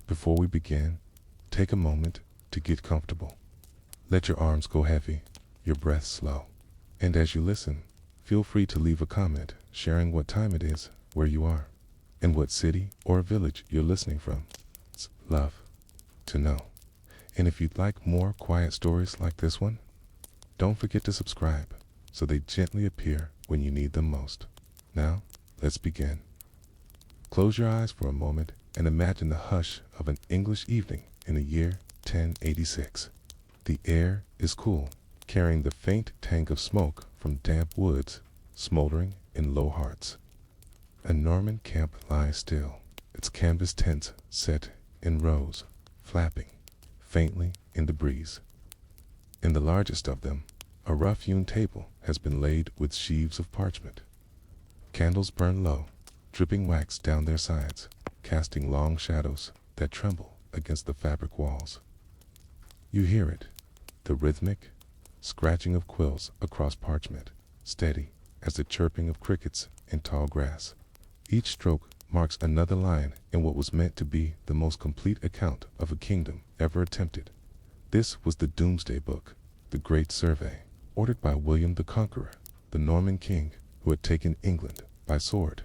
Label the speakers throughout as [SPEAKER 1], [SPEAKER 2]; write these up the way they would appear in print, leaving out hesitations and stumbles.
[SPEAKER 1] Before we begin, take a moment to get comfortable. Let your arms go heavy, your breath slow. And as you listen, feel free to leave a comment sharing what time it is, where you are, and what city or village you're listening from. It's love to know. And if you'd like more quiet stories like this one, don't forget to subscribe so they gently appear when you need them most. Now, let's begin. Close your eyes for a moment and imagine the hush of an English evening in the year 1086. The air is cool, carrying the faint tang of smoke from damp woods smoldering in low hearts. A Norman camp lies still, its canvas tents set in rows, flapping faintly in the breeze. In the largest of them, a rough-hewn table has been laid with sheaves of parchment. Candles burn low, dripping wax down their sides, casting long shadows that tremble against the fabric walls. You hear it, the rhythmic scratching of quills across parchment, steady as the chirping of crickets in tall grass. Each stroke marks another line in what was meant to be the most complete account of a kingdom ever attempted. This was the Domesday Book, the Great Survey, ordered by William the Conqueror, the Norman king who had taken England by sword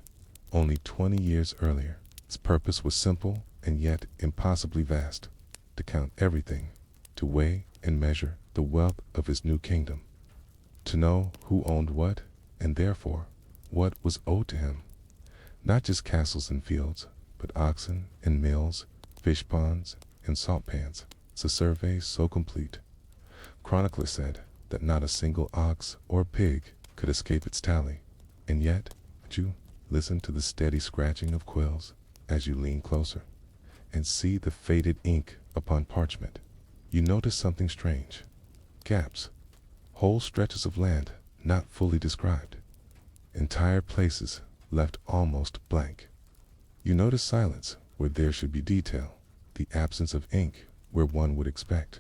[SPEAKER 1] only 20 years earlier. Its purpose was simple and yet impossibly vast: to count everything, to weigh and measure the wealth of his new kingdom, to know who owned what, and therefore what was owed to him. Not just castles and fields, but oxen and mills, fish ponds and salt pans. It's a survey so complete. Chroniclers said that not a single ox or pig could escape its tally, and yet, you listen to the steady scratching of quills as you lean closer and see the faded ink upon parchment. You notice something strange: gaps, whole stretches of land not fully described, entire places left almost blank. You notice silence where there should be detail, the absence of ink where one would expect,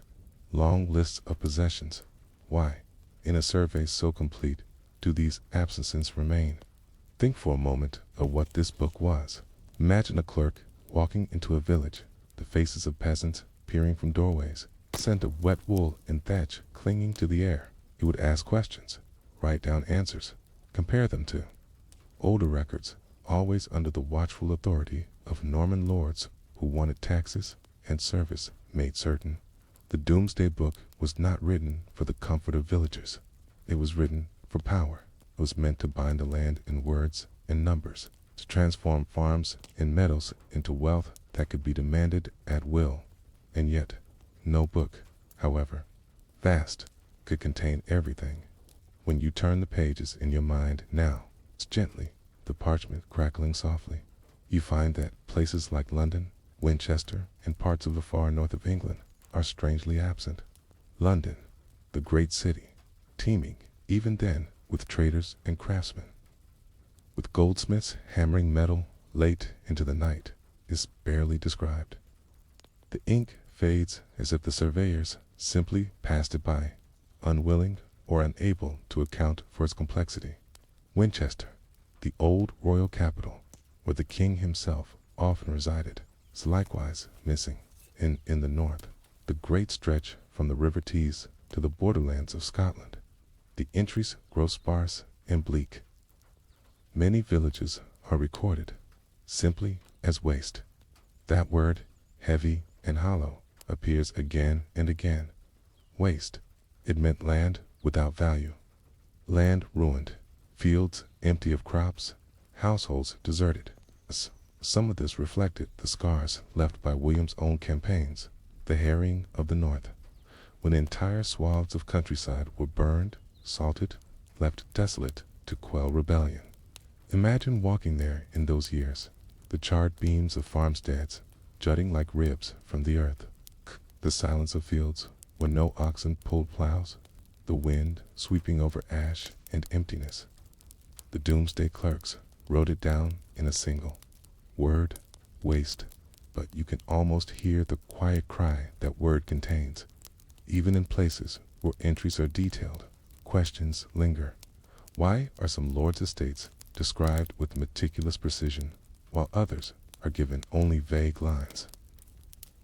[SPEAKER 1] long lists of possessions. Why, in a survey so complete, do these absences remain? Think for a moment of what this book was. Imagine a clerk walking into a village, the faces of peasants peering from doorways, scent of wet wool and thatch clinging to the air. He would ask questions, write down answers, compare them to older records, always under the watchful authority of Norman lords who wanted taxes and service made certain. The Domesday Book was not written for the comfort of villagers. It was written for power. It was meant to bind the land in words and numbers, to transform farms and meadows into wealth that could be demanded at will. And yet, no book, however vast, could contain everything. When you turn the pages in your mind now, gently, the parchment crackling softly, you find that places like London, Winchester, and parts of the far north of England are strangely absent. London, the great city, teeming, even then, with traders and craftsmen, with goldsmiths hammering metal late into the night, is barely described. The ink fades as if the surveyors simply passed it by, unwilling or unable to account for its complexity. Winchester, the old royal capital, where the king himself often resided, is likewise missing. In the north, the great stretch from the River Tees to the borderlands of Scotland, the entries grow sparse and bleak. Many villages are recorded simply as waste. That word, heavy and hollow, appears again and again. Waste. It meant land without value, land ruined, fields empty of crops, households deserted. Some of this reflected the scars left by William's own campaigns, the harrying of the north, when entire swaths of countryside were burned, salted, left desolate to quell rebellion. Imagine walking there in those years, the charred beams of farmsteads jutting like ribs from the earth, the silence of fields where no oxen pulled plows, the wind sweeping over ash and emptiness. The Domesday clerks wrote it down in a single word: waste, but you can almost hear the quiet cry that word contains. Even in places where entries are detailed, questions linger. Why are some lords' estates described with meticulous precision, while others are given only vague lines?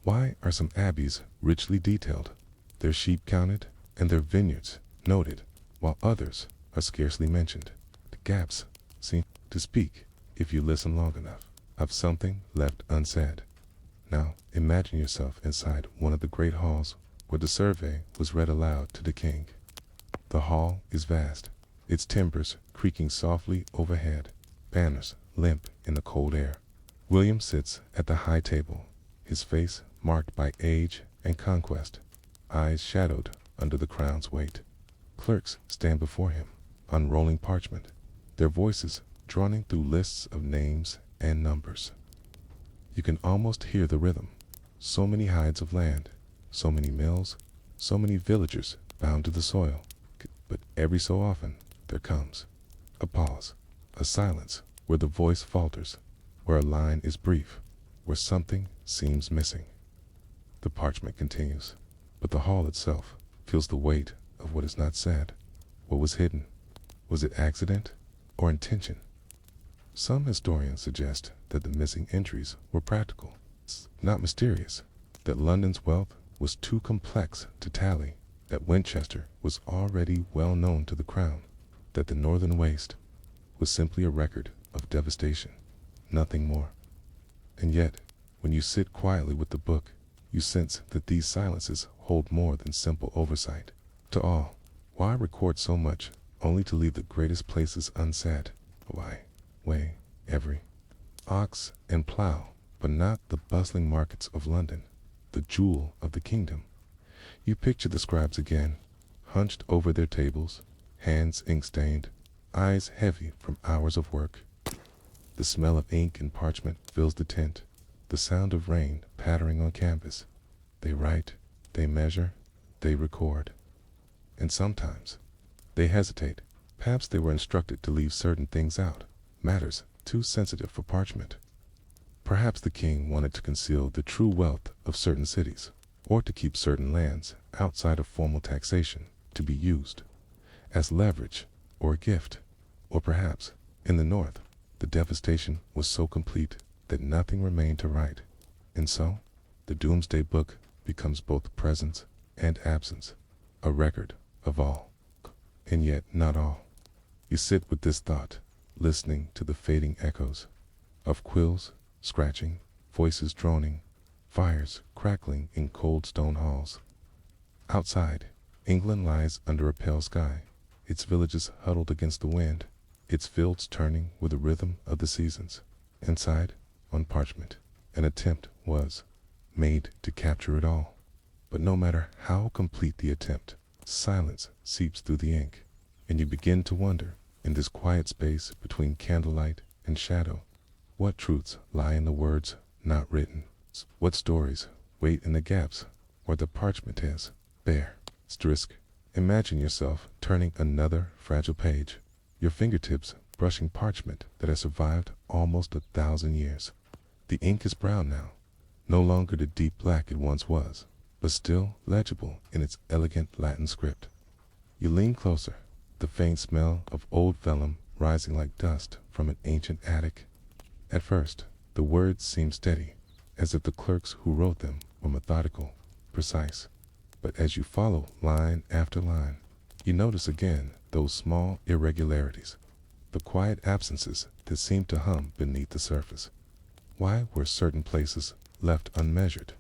[SPEAKER 1] Why are some abbeys richly detailed, their sheep counted, and their vineyards noted, while others are scarcely mentioned? The gaps seem to speak, if you listen long enough, of something left unsaid. Now imagine yourself inside one of the great halls where the survey was read aloud to the king. The hall is vast, its timbers creaking softly overhead, banners limp in the cold air. William sits at the high table, his face marked by age and conquest, eyes shadowed under the crown's weight. Clerks stand before him, unrolling parchment, their voices droning through lists of names and numbers. You can almost hear the rhythm. So many hides of land, so many mills, so many villagers bound to the soil. But every so often there comes a pause, a silence where the voice falters, where a line is brief, where something seems missing. The parchment continues, but the hall itself feels the weight of what is not said. What was hidden? Was it accident or intention? Some historians suggest that the missing entries were practical, not mysterious, that London's wealth was too complex to tally, that Winchester was already well known to the crown, that the northern waste was simply a record of devastation, nothing more. And yet, when you sit quietly with the book, you sense that these silences hold more than simple oversight. To all, why record so much only to leave the greatest places unsaid? Why weigh every ox and plow, but not the bustling markets of London, the jewel of the kingdom? You picture the scribes again, hunched over their tables, hands ink-stained, eyes heavy from hours of work. The smell of ink and parchment fills the tent, the sound of rain pattering on canvas. They write, they measure, they record. And sometimes they hesitate. Perhaps they were instructed to leave certain things out, matters too sensitive for parchment. Perhaps the king wanted to conceal the true wealth of certain cities, or to keep certain lands outside of formal taxation to be used as leverage or a gift. Or perhaps, in the north, the devastation was so complete that nothing remained to write. And so, the Domesday Book becomes both presence and absence, a record of all, and yet not all. You sit with this thought, listening to the fading echoes of quills scratching, voices droning, fires crackling in cold stone halls. Outside, England lies under a pale sky, its villages huddled against the wind, its fields turning with the rhythm of the seasons. Inside, on parchment, an attempt was made to capture it all. But no matter how complete the attempt, silence seeps through the ink, and you begin to wonder, in this quiet space between candlelight and shadow, what truths lie in the words not written, what stories wait in the gaps where the parchment is bare. Strisk, imagine yourself turning another fragile page, your fingertips brushing parchment that has survived almost 1,000 years. The ink is brown now, no longer the deep black it once was, but still legible in its elegant Latin script. You lean closer, the faint smell of old vellum rising like dust from an ancient attic. At first, the words seem steady, as if the clerks who wrote them were methodical, precise. But as you follow line after line, you notice again those small irregularities, the quiet absences that seem to hum beneath the surface. Why were certain places left unmeasured?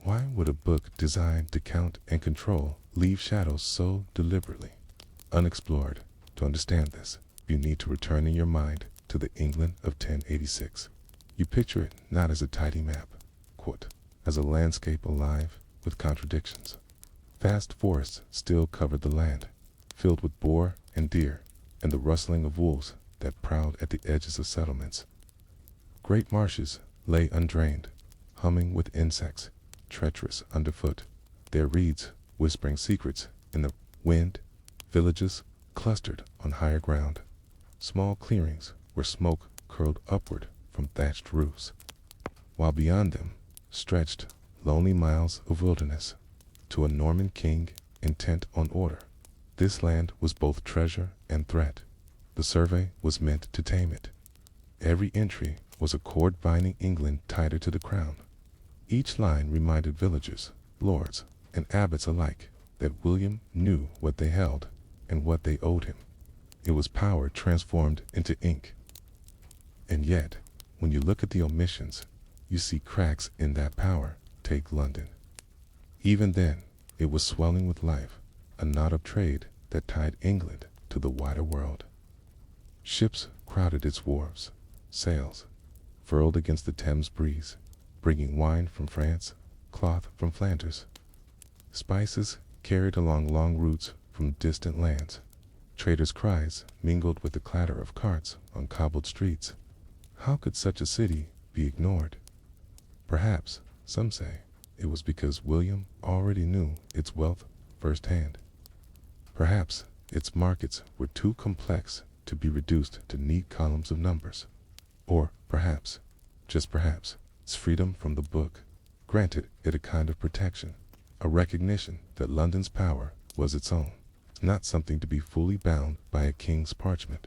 [SPEAKER 1] Why would a book designed to count and control leave shadows so deliberately unexplored? To understand this, you need to return in your mind to the England of 1086. You picture it not as a tidy map, quote, as a landscape alive with contradictions. Vast forests still covered the land, filled with boar and deer, and the rustling of wolves that prowled at the edges of settlements. Great marshes lay undrained, humming with insects, treacherous underfoot, their reeds whispering secrets in the wind. Villages clustered on higher ground, small clearings where smoke curled upward from thatched roofs, while beyond them stretched lonely miles of wilderness. To a Norman king intent on order, this land was both treasure and threat. The survey was meant to tame it. Every entry was a cord binding England tighter to the crown. Each line reminded villagers, lords, and abbots alike that William knew what they held and what they owed him. It was power transformed into ink. And yet, when you look at the omissions, you see cracks in that power. Take London. Even then, it was swelling with life, a knot of trade that tied England to the wider world. Ships crowded its wharves, sails furled against the Thames breeze, bringing wine from France, cloth from Flanders, spices carried along long routes from distant lands. Traders' cries mingled with the clatter of carts on cobbled streets. How could such a city be ignored? Perhaps, some say, it was because William already knew its wealth firsthand. Perhaps its markets were too complex to be reduced to neat columns of numbers. Or perhaps, just perhaps, its freedom from the book granted it a kind of protection, a recognition that London's power was its own, not something to be fully bound by a king's parchment.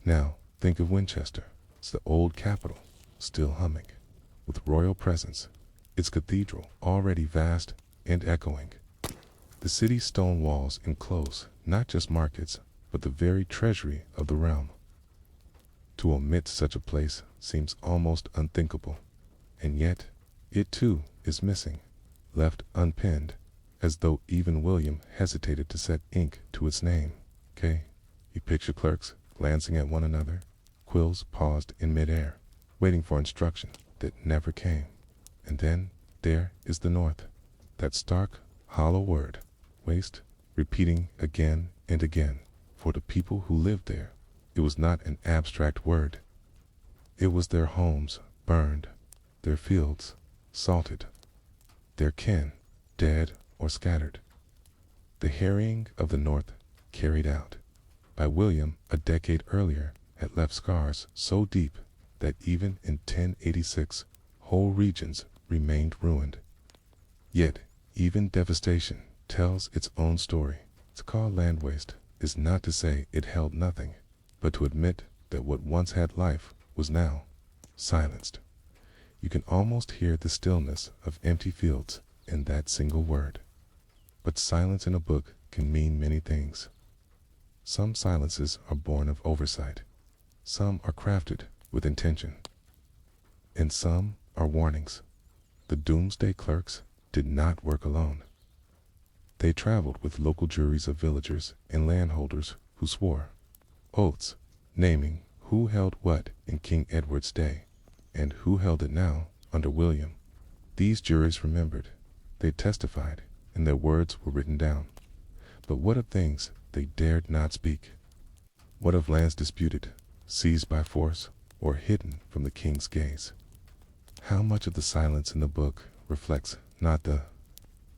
[SPEAKER 1] Now, think of Winchester. It's the old capital, still humming, with royal presence, its cathedral already vast and echoing. The city's stone walls enclose not just markets, but the very treasury of the realm. To omit such a place seems almost unthinkable, and yet it too is missing, left unpenned, as though even William hesitated to set ink to its name. You picture clerks glancing at one another, quills paused in midair, waiting for instruction that never came. And then there is the North, that stark, hollow word, waste, repeating again and again. For the people who lived there, it was not an abstract word. It was their homes burned, their fields salted, their kin dead or scattered. The harrying of the North carried out by William a decade earlier had left scars so deep that even in 1086 whole regions remained ruined. Yet even devastation tells its own story. To call land waste is not to say it held nothing, but to admit that what once had life was now silenced. You can almost hear the stillness of empty fields in that single word. But silence in a book can mean many things. Some silences are born of oversight. Some are crafted with intention. And some are warnings. The Domesday clerks did not work alone. They traveled with local juries of villagers and landholders who swore oaths, naming who held what in King Edward's day, and who held it now under William. These juries remembered, they testified, and their words were written down. But what of things they dared not speak? What of lands disputed, seized by force, or hidden from the king's gaze? How much of the silence in the book reflects not the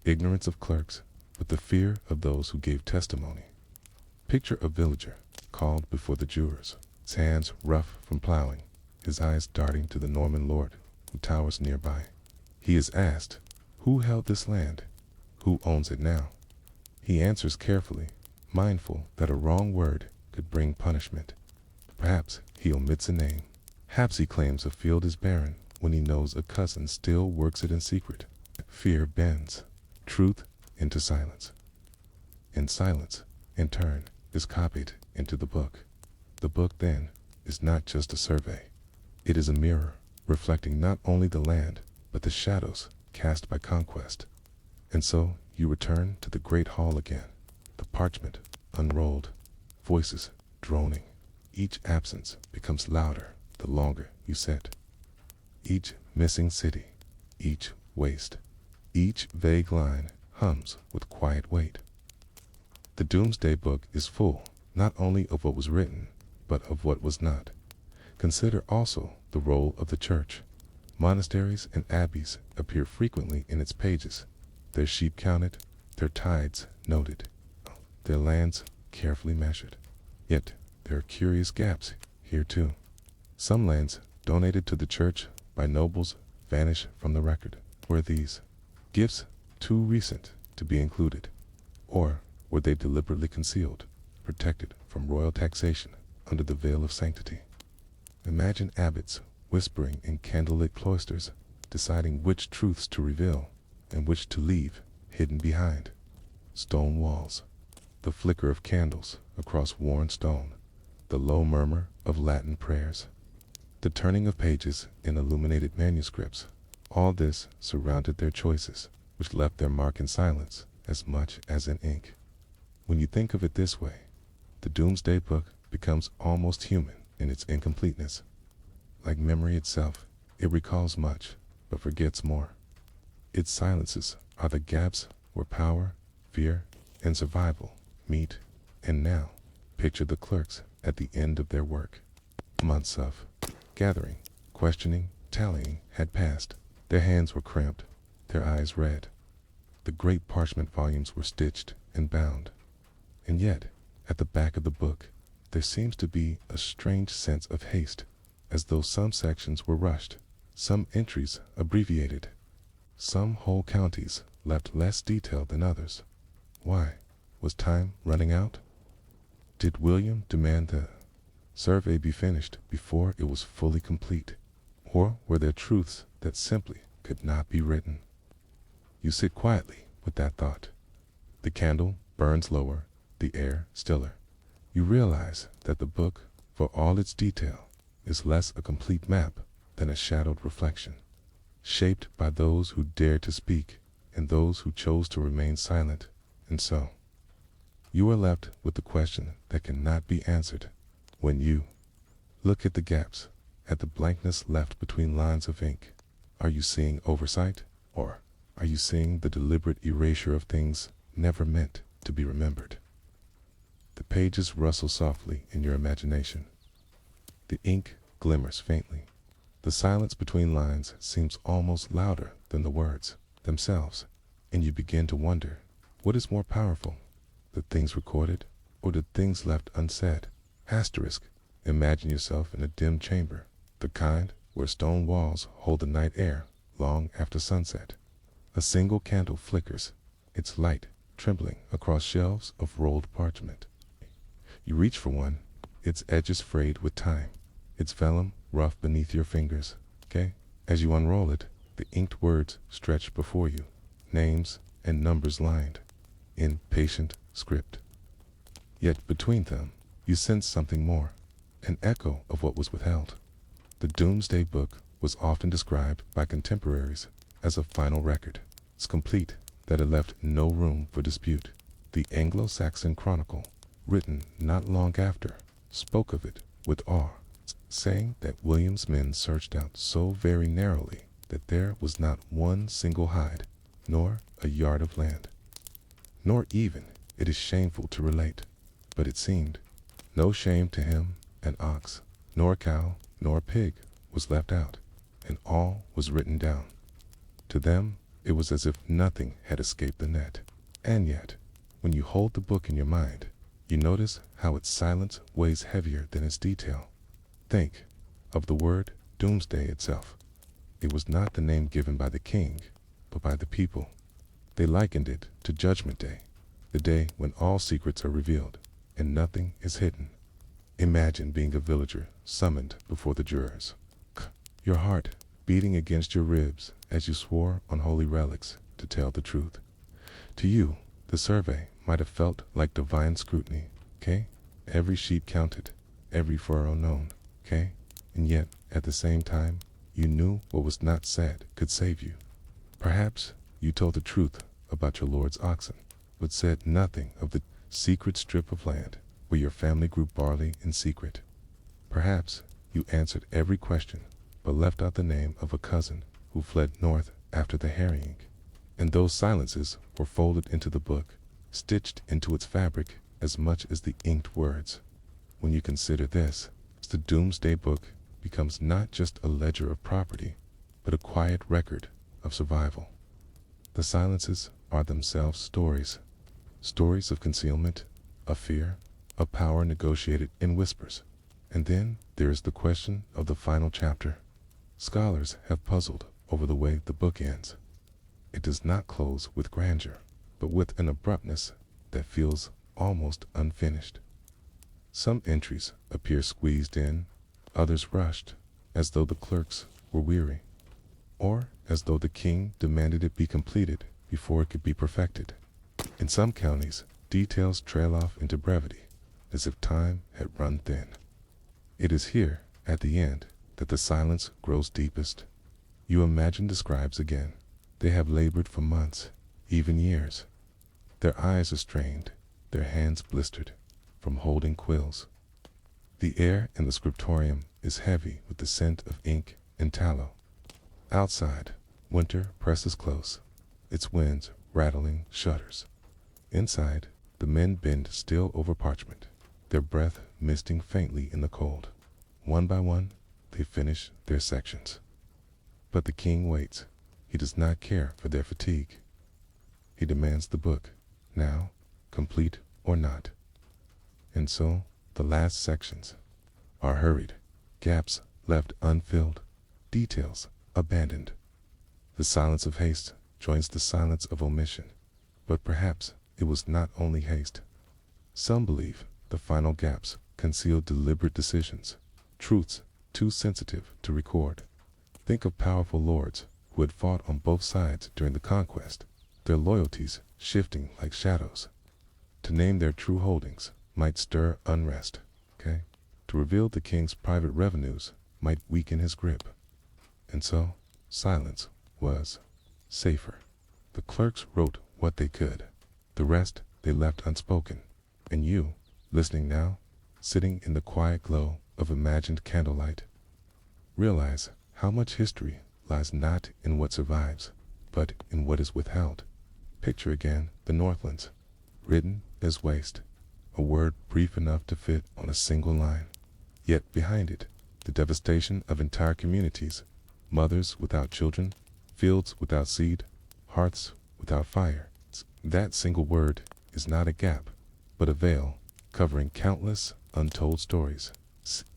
[SPEAKER 1] ignorance of clerks, but the fear of those who gave testimony? Picture a villager called before the jurors, his hands rough from plowing, his eyes darting to the Norman lord who towers nearby. He is asked, who held this land? Who owns it now? He answers carefully, mindful that a wrong word could bring punishment. Perhaps he omits a name. Perhaps he claims a field is barren when he knows a cousin still works it in secret. Fear bends truth into silence. And silence, in turn, is copied into the book. The book, then, is not just a survey. It is a mirror, reflecting not only the land, but the shadows cast by conquest. And so you return to the great hall again, the parchment unrolled, voices droning. Each absence becomes louder the longer you sit. Each missing city, each waste, each vague line hums with quiet weight. The Domesday Book is full not only of what was written, but of what was not. Consider also the role of the church. Monasteries and abbeys appear frequently in its pages, their sheep counted, their tithes noted, their lands carefully measured. Yet there are curious gaps here too. Some lands donated to the church by nobles vanish from the record. Were these gifts too recent to be included? Or were they deliberately concealed, protected from royal taxation under the veil of sanctity? Imagine abbots whispering in candlelit cloisters deciding which truths to reveal and which to leave hidden behind stone walls, the flicker of candles across worn stone, the low murmur of Latin prayers, the turning of pages in illuminated manuscripts. All this surrounded their choices, which left their mark in silence as much as in ink. When you think of it this way, the Domesday Book becomes almost human in its incompleteness. Like memory itself, it recalls much, but forgets more. Its silences are the gaps where power, fear, and survival meet. And now, picture the clerks at the end of their work. Months of gathering, questioning, tallying had passed. Their hands were cramped, their eyes red. The great parchment volumes were stitched and bound. And yet, at the back of the book, there seems to be a strange sense of haste, as though some sections were rushed, some entries abbreviated, some whole counties left less detailed than others. Why? Was time running out? Did William demand the survey be finished before it was fully complete? Or were there truths that simply could not be written? You sit quietly with that thought. The candle burns lower, the air stiller. You realize that the book, for all its detail, is less a complete map than a shadowed reflection, shaped by those who dared to speak and those who chose to remain silent. And so, you are left with the question that cannot be answered. When you look at the gaps, at the blankness left between lines of ink, are you seeing oversight, or are you seeing the deliberate erasure of things never meant to be remembered? The pages rustle softly in your imagination. The ink glimmers faintly. The silence between lines seems almost louder than the words themselves, and you begin to wonder, what is more powerful, the things recorded or the things left unsaid? Asterisk. Imagine yourself in a dim chamber, the kind where stone walls hold the night air long after sunset. A single candle flickers, its light trembling across shelves of rolled parchment. You reach for one, its edges frayed with time, its vellum rough beneath your fingers. As you unroll it, the inked words stretch before you, names and numbers lined in patient script. Yet between them, you sense something more, an echo of what was withheld. The Domesday Book was often described by contemporaries as a final record, so complete that it left no room for dispute. The Anglo-Saxon Chronicle, written not long after, spoke of it with awe, saying that William's men searched out so very narrowly that there was not one single hide, nor a yard of land. Nor even, it is shameful to relate, but it seemed, no shame to him, an ox, nor a cow, nor a pig was left out, and all was written down. To them, it was as if nothing had escaped the net. And yet, when you hold the book in your mind, you notice how its silence weighs heavier than its detail. Think of the word Doomsday itself. It was not the name given by the king, but by the people. They likened it to Judgment Day, the day when all secrets are revealed and nothing is hidden. Imagine being a villager summoned before the jurors, your heart beating against your ribs as you swore on holy relics to tell the truth. To you, the survey might have felt like divine scrutiny, Every sheet counted, every furrow known, And yet, at the same time, you knew what was not said could save you. Perhaps you told the truth about your lord's oxen, but said nothing of the secret strip of land where your family grew barley in secret. Perhaps you answered every question, but left out the name of a cousin who fled north after the harrying. And those silences were folded into the book, stitched into its fabric as much as the inked words. When you consider this, the Domesday Book becomes not just a ledger of property, but a quiet record of survival. The silences are themselves stories, stories of concealment, of fear, of power negotiated in whispers. And then there is the question of the final chapter. Scholars have puzzled over the way the book ends. It does not close with grandeur, but with an abruptness that feels almost unfinished. Some entries appear squeezed in, others rushed, as though the clerks were weary. or as though the king demanded it be completed before it could be perfected. In some counties, details trail off into brevity, as if time had run thin. It is here, at the end, that the silence grows deepest. You imagine the scribes again. They have labored for months, even years. Their eyes are strained, their hands blistered, from holding quills. The air in the scriptorium is heavy with the scent of ink and tallow. Outside, winter presses close, its winds rattling shutters. Inside, the men bend still over parchment, their breath misting faintly in the cold. One by one, they finish their sections. But the king waits. He does not care for their fatigue. He demands the book, now, complete or not. And so, the last sections are hurried, gaps left unfilled, details abandoned. The silence of haste joins the silence of omission, but perhaps it was not only haste. Some believe the final gaps conceal deliberate decisions, truths too sensitive to record. Think of powerful lords who had fought on both sides during the conquest, their loyalties shifting like shadows. To name their true holdings might stir unrest, To reveal the king's private revenues might weaken his grip. And so, silence was safer. The clerks wrote what they could. The rest they left unspoken. And you, listening now, sitting in the quiet glow of imagined candlelight, realize how much history lies not in what survives, but in what is withheld. Picture again the Northlands, written as waste, a word brief enough to fit on a single line. Yet behind it, the devastation of entire communities, mothers without children, fields without seed, hearths without fire. That single word is not a gap, but a veil covering countless untold stories.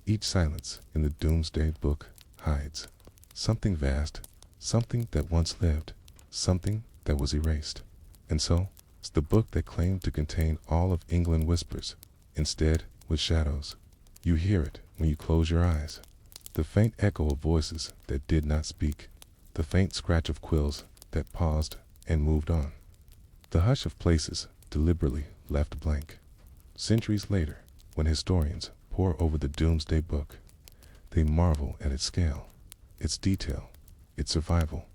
[SPEAKER 1] Each silence in the Domesday Book hides something vast, something that once lived, something that was erased. And so, it's the book that claimed to contain all of England whispers, instead with shadows. You hear it when you close your eyes. The faint echo of voices that did not speak, the faint scratch of quills that paused and moved on. The hush of places deliberately left blank. Centuries later, when historians pore over the Domesday Book, they marvel at its scale, its detail, its survival.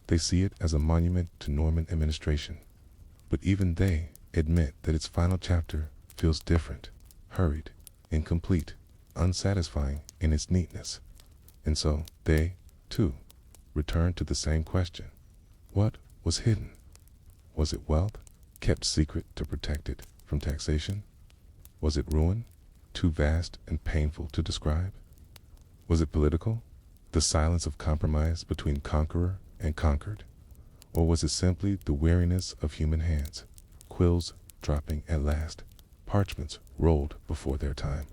[SPEAKER 1] They see it as a monument to Norman administration. But even they admit that its final chapter feels different, hurried, incomplete, unsatisfying in its neatness. And so they, too, return to the same question. What was hidden? Was it wealth, kept secret to protect it from taxation? Was it ruin, too vast and painful to describe? Was it political, the silence of compromise between conqueror and conquered? Or was it simply the weariness of human hands, quills dropping at last, parchments rolled before their time?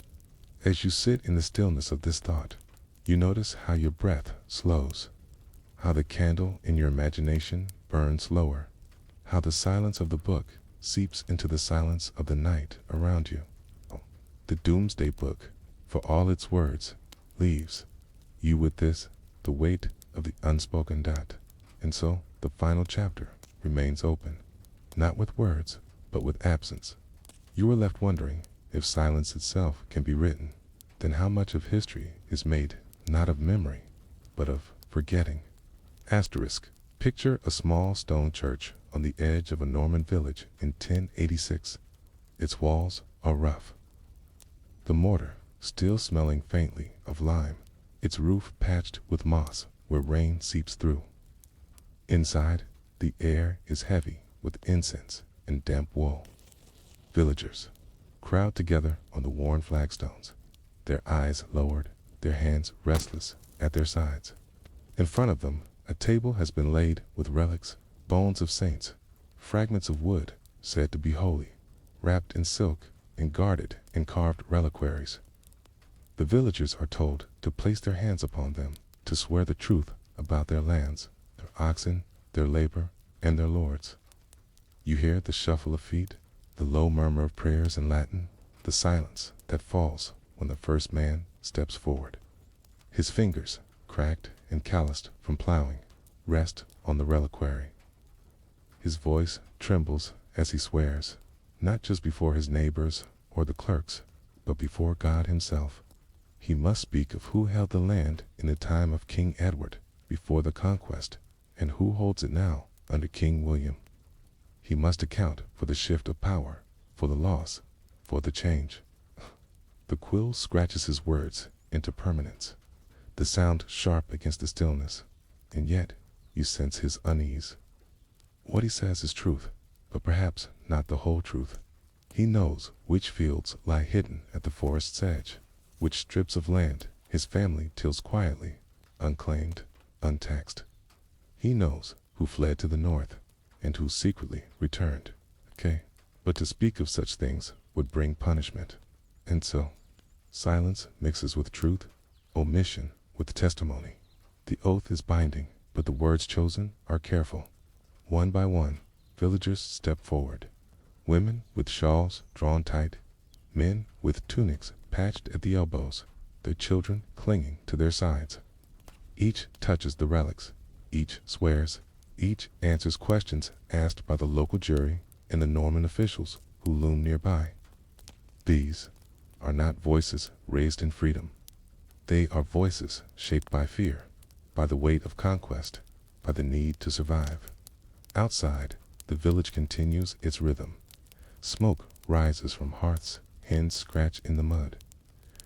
[SPEAKER 1] As you sit in the stillness of this thought, you notice how your breath slows, how the candle in your imagination burns lower, how the silence of the book seeps into the silence of the night around you. The Domesday Book, for all its words, leaves you with this, the weight of the unspoken dot. And so the final chapter remains open, not with words, but with absence. You are left wondering if silence itself can be written. Then how much of history is made not of memory, but of forgetting? Asterisk. Picture a small stone church on the edge of a Norman village in 1086. Its walls are rough, the mortar still smelling faintly of lime, its roof patched with moss where rain seeps through. Inside, the air is heavy with incense and damp wool. Villagers crowd together on the worn flagstones, their eyes lowered, their hands restless at their sides. In front of them, a table has been laid with relics, bones of saints, fragments of wood said to be holy, wrapped in silk and guarded in carved reliquaries. The villagers are told to place their hands upon them to swear the truth about their lands, their oxen, their labor, and their lords. You hear the shuffle of feet, the low murmur of prayers in Latin, the silence that falls when the first man steps forward. His fingers, cracked and calloused from plowing, rest on the reliquary. His voice trembles as he swears, not just before his neighbors or the clerks, but before God himself. He must speak of who held the land in the time of King Edward before the conquest, and who holds it now under King William. He must account for the shift of power, for the loss, for the change. The quill scratches his words into permanence, the sound sharp against the stillness, and yet you sense his unease. What he says is truth, but perhaps not the whole truth. He knows which fields lie hidden at the forest's edge, which strips of land his family tills quietly, unclaimed, untaxed. He knows who fled to the north and who secretly returned. But to speak of such things would bring punishment. And so, silence mixes with truth, omission with testimony. The oath is binding, but the words chosen are careful. One by one, villagers step forward. Women with shawls drawn tight, men with tunics patched at the elbows, their children clinging to their sides. Each touches the relics, each swears, each answers questions asked by the local jury and the Norman officials who loom nearby. These are not voices raised in freedom. They are voices shaped by fear, by the weight of conquest, by the need to survive. Outside, the village continues its rhythm. Smoke rises from hearths, hens scratch in the mud.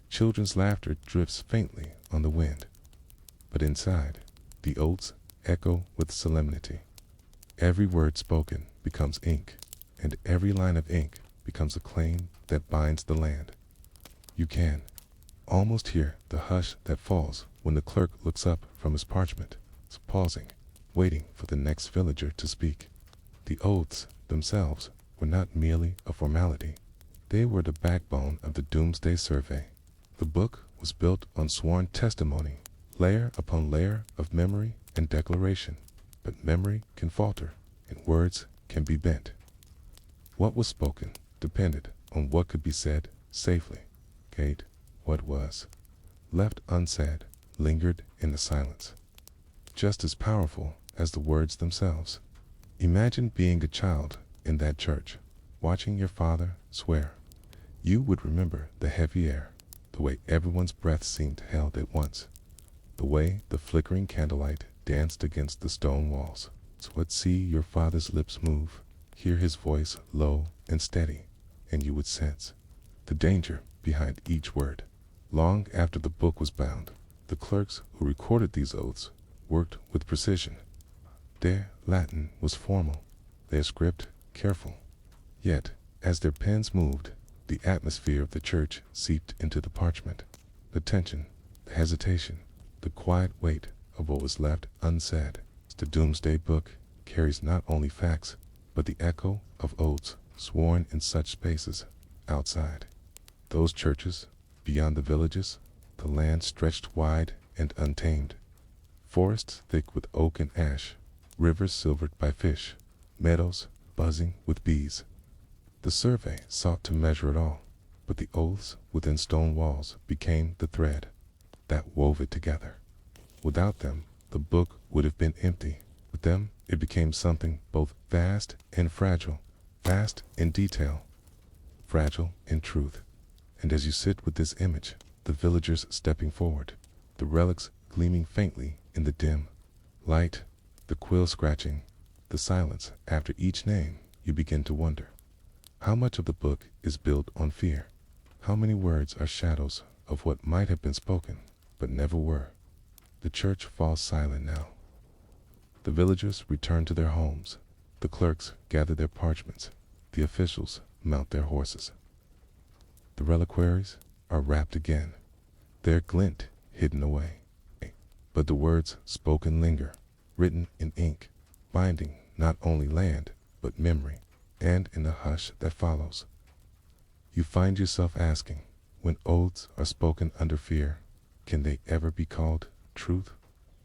[SPEAKER 1] Children's laughter drifts faintly on the wind. But inside, the oaths echo with solemnity. Every word spoken becomes ink, and every line of ink becomes a claim that binds the land. You can almost hear the hush that falls when the clerk looks up from his parchment, pausing, waiting for the next villager to speak. The oaths themselves were not merely a formality. They were the backbone of the Domesday Survey. The book was built on sworn testimony, layer upon layer of memory and declaration. But memory can falter, and words can be bent. What was spoken depended on what could be said safely. What was left unsaid lingered in the silence, just as powerful as the words themselves. Imagine being a child in that church, watching your father swear. You would remember the heavy air, the way everyone's breath seemed held at once, the way the flickering candlelight danced against the stone walls. So would see your father's lips move, hear his voice low and steady, and you would sense the danger behind each word. Long after the book was bound, the clerks who recorded these oaths worked with precision. Their Latin was formal, their script careful. Yet, as their pens moved, the atmosphere of the church seeped into the parchment. The tension, the hesitation, the quiet weight of what was left unsaid. The Domesday Book carries not only facts, but the echo of oaths sworn in such spaces outside those churches, beyond the villages. The land stretched wide and untamed. Forests thick with oak and ash, rivers silvered by fish, meadows buzzing with bees. The survey sought to measure it all, but the oaths within stone walls became the thread that wove it together. Without them, the book would have been empty. With them, it became something both vast and fragile, vast in detail, fragile in truth. And as you sit with this image, the villagers stepping forward, the relics gleaming faintly in the dim light, the quill scratching, the silence after each name, you begin to wonder, how much of the book is built on fear? How many words are shadows of what might have been spoken, but never were? The church falls silent now. The villagers return to their homes. The clerks gather their parchments. The officials mount their horses. The reliquaries are wrapped again, their glint hidden away. But the words spoken linger, written in ink, binding not only land, but memory. And in the hush that follows, you find yourself asking, when oaths are spoken under fear, can they ever be called truth?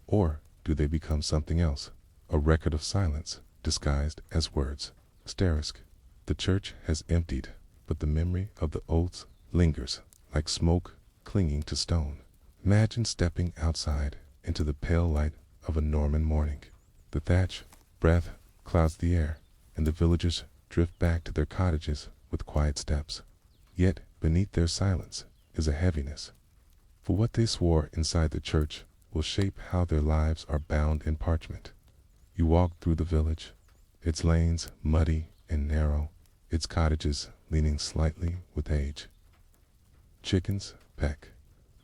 [SPEAKER 1] Or do they become something else, a record of silence disguised as words? Asterisk. The church has emptied, but the memory of the oaths lingers like smoke clinging to stone. Imagine stepping outside into the pale light of a Norman morning. The thatch breath clouds the air, and the villagers drift back to their cottages with quiet steps. Yet beneath their silence is a heaviness, for what they swore inside the church will shape how their lives are bound in parchment. You walk through the village, its lanes muddy and narrow, its cottages leaning slightly with age. Chickens peck.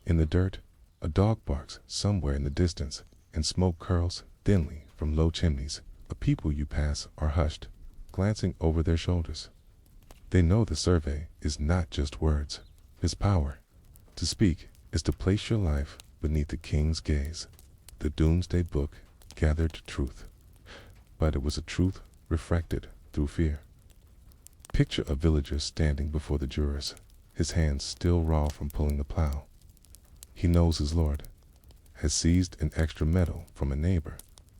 [SPEAKER 1] In the dirt, a dog barks somewhere in the distance, and smoke curls thinly from low chimneys. The people you pass are hushed, glancing over their shoulders. They know the survey is not just words, it's power. To speak is to place your life beneath the king's gaze. The Domesday Book gathered truth, but it was a truth refracted through fear. Picture a villager standing before the jurors, his hands still raw from pulling the plow. He knows his lord has seized an extra medal from a neighbor,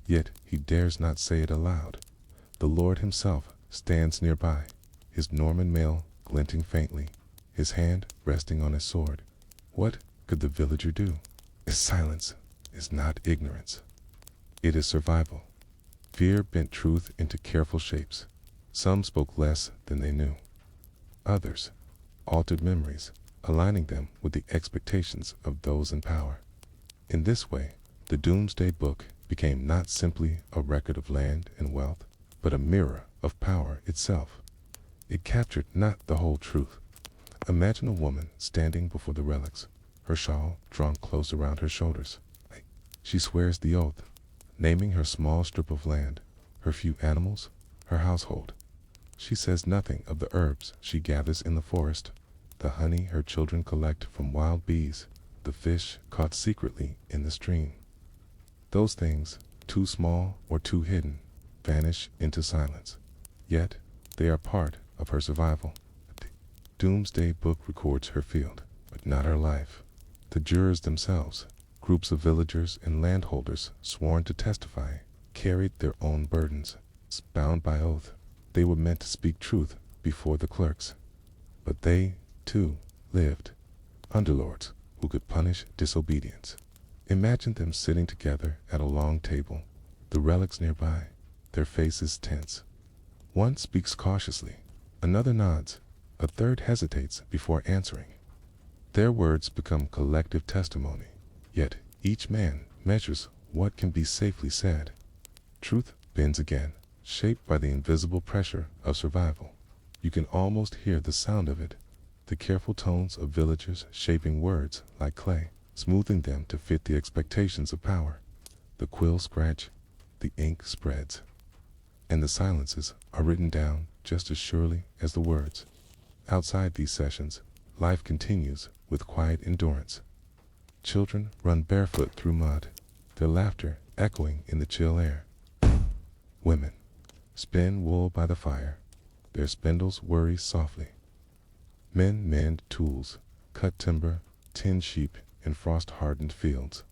[SPEAKER 1] yet he dares not say it aloud. The Lord himself stands nearby, his Norman mail glinting faintly, his hand resting on his sword. What could the villager do? His silence is not ignorance. It is survival. Fear bent truth into careful shapes. Some spoke less than they knew. Others altered memories, aligning them with the expectations of those in power. In this way, the Domesday Book became not simply a record of land and wealth, but a mirror of power itself. It captured not the whole truth. Imagine a woman standing before the relics, her shawl drawn close around her shoulders. She swears the oath, naming her small strip of land, her few animals, her household. She says nothing of the herbs she gathers in the forest, the honey her children collect from wild bees, the fish caught secretly in the stream. Those things, too small or too hidden, vanish into silence. Yet, they are part of her survival. The Domesday Book records her field, but not her life. The jurors themselves, groups of villagers and landholders sworn to testify, carried their own burdens, bound by oath. They were meant to speak truth before the clerks. But they, too, lived. Underlords who could punish disobedience. Imagine them sitting together at a long table, the relics nearby, their faces tense. One speaks cautiously, another nods, a third hesitates before answering. Their words become collective testimony, yet each man measures what can be safely said. Truth bends again, shaped by the invisible pressure of survival. You can almost hear the sound of it, the careful tones of villagers shaping words like clay, smoothing them to fit the expectations of power. The quills scratch, the ink spreads, and the silences are written down just as surely as the words. Outside these sessions, life continues with quiet endurance. Children run barefoot through mud, their laughter echoing in the chill air. Women spin wool by the fire, their spindles whirring softly. Men mend tools, cut timber, tend sheep in frost-hardened fields.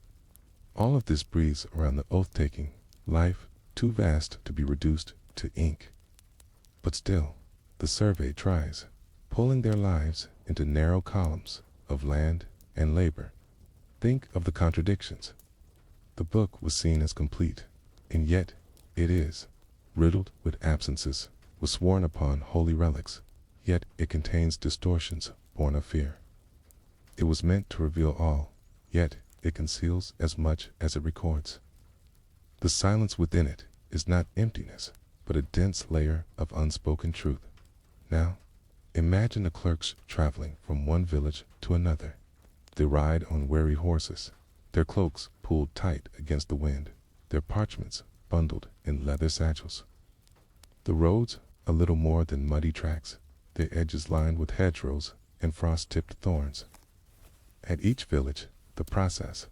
[SPEAKER 1] All of this breathes around the oath-taking, life too vast to be reduced to ink. But still, the survey tries, pulling their lives into narrow columns of land and labor. Think of the contradictions. The book was seen as complete, and yet it is, riddled with absences, was sworn upon holy relics, yet it contains distortions born of fear. It was meant to reveal all, yet it conceals as much as it records. The silence within it is not emptiness, but a dense layer of unspoken truth. Now, imagine the clerks traveling from one village to another. They ride on weary horses, their cloaks pulled tight against the wind, their parchments bundled in leather satchels. The roads, a little more than muddy tracks, their edges lined with hedgerows and frost-tipped thorns. At each village, the process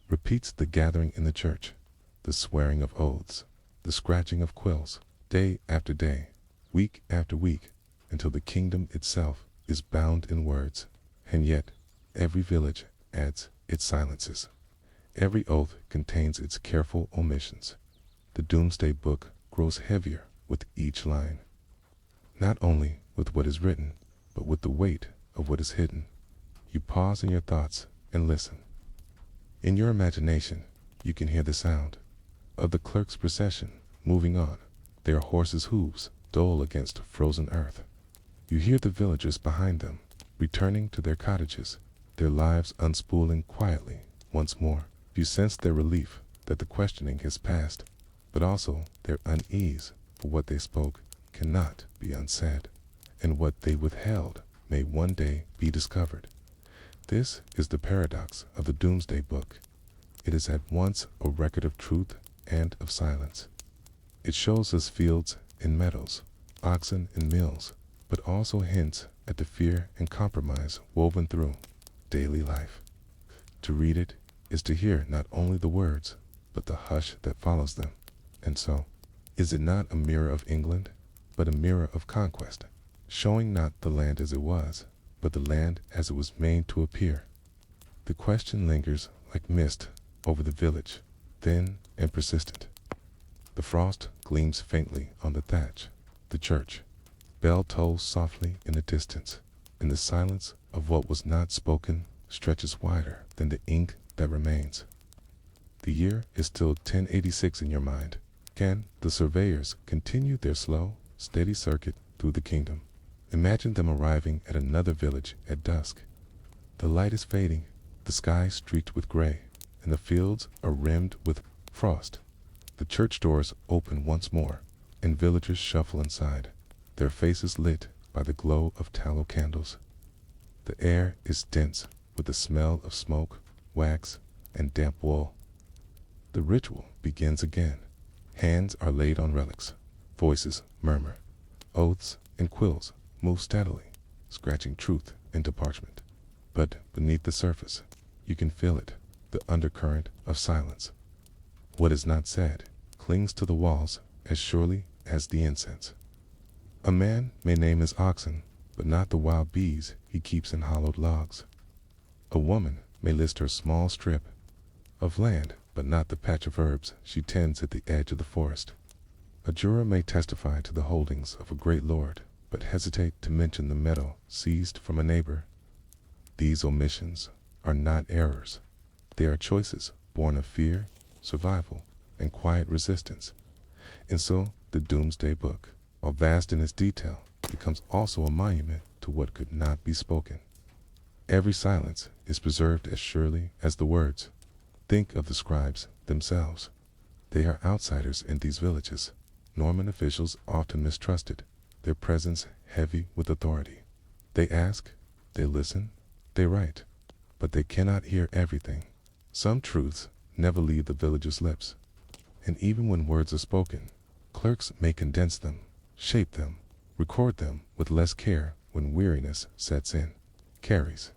[SPEAKER 1] repeats: the gathering in the church, the swearing of oaths, the scratching of quills, day after day, week after week, until the kingdom itself is bound in words. And yet, every village adds its silences. Every oath contains its careful omissions. The Domesday Book grows heavier with each line, not only with what is written, but with the weight of what is hidden. You pause in your thoughts and listen. In your imagination, you can hear the sound of the clerk's procession, moving on, their horses' hooves dull against frozen earth. You hear the villagers behind them, returning to their cottages, their lives unspooling quietly once more. You sense their relief that the questioning has passed, but also their unease for what they spoke cannot be unsaid, and what they withheld may one day be discovered. This is the paradox of the Domesday Book. It is at once a record of truth and of silence. It shows us fields and meadows, oxen and mills, but also hints at the fear and compromise woven through daily life. To read it is to hear not only the words, but the hush that follows them. And so, is it not a mirror of England, but a mirror of conquest, showing not the land as it was, but the land as it was made to appear? The question lingers like mist over the village, thin and persistent. The frost gleams faintly on the thatch. The church bell tolls softly in the distance, and the silence of what was not spoken stretches wider than the ink that remains. The year is still 1086 in your mind. Can the surveyors continue their slow, steady circuit through the kingdom? Imagine them arriving at another village at dusk. The light is fading, the sky streaked with gray, and the fields are rimmed with frost. The church doors open once more, and villagers shuffle inside, their faces lit by the glow of tallow candles. The air is dense with the smell of smoke, wax, and damp wool. The ritual begins again. Hands are laid on relics. Voices murmur. Oaths and quills move steadily, scratching truth into parchment. But beneath the surface, you can feel it, the undercurrent of silence. What is not said clings to the walls as surely as the incense. A man may name his oxen, but not the wild bees he keeps in hollowed logs. A woman may list her small strip of land, but not the patch of herbs she tends at the edge of the forest. A juror may testify to the holdings of a great lord, but hesitate to mention the meadow seized from a neighbor. These omissions are not errors. They are choices born of fear, survival, and quiet resistance. And so the Domesday Book, while vast in its detail, becomes also a monument to what could not be spoken. Every silence is preserved as surely as the words. Think of the scribes themselves. They are outsiders in these villages. Norman officials often mistrusted, their presence heavy with authority. They ask, they listen, they write, but they cannot hear everything. Some truths never leave the villagers' lips. And even when words are spoken, clerks may condense them, shape them, record them with less care when weariness sets in. Carries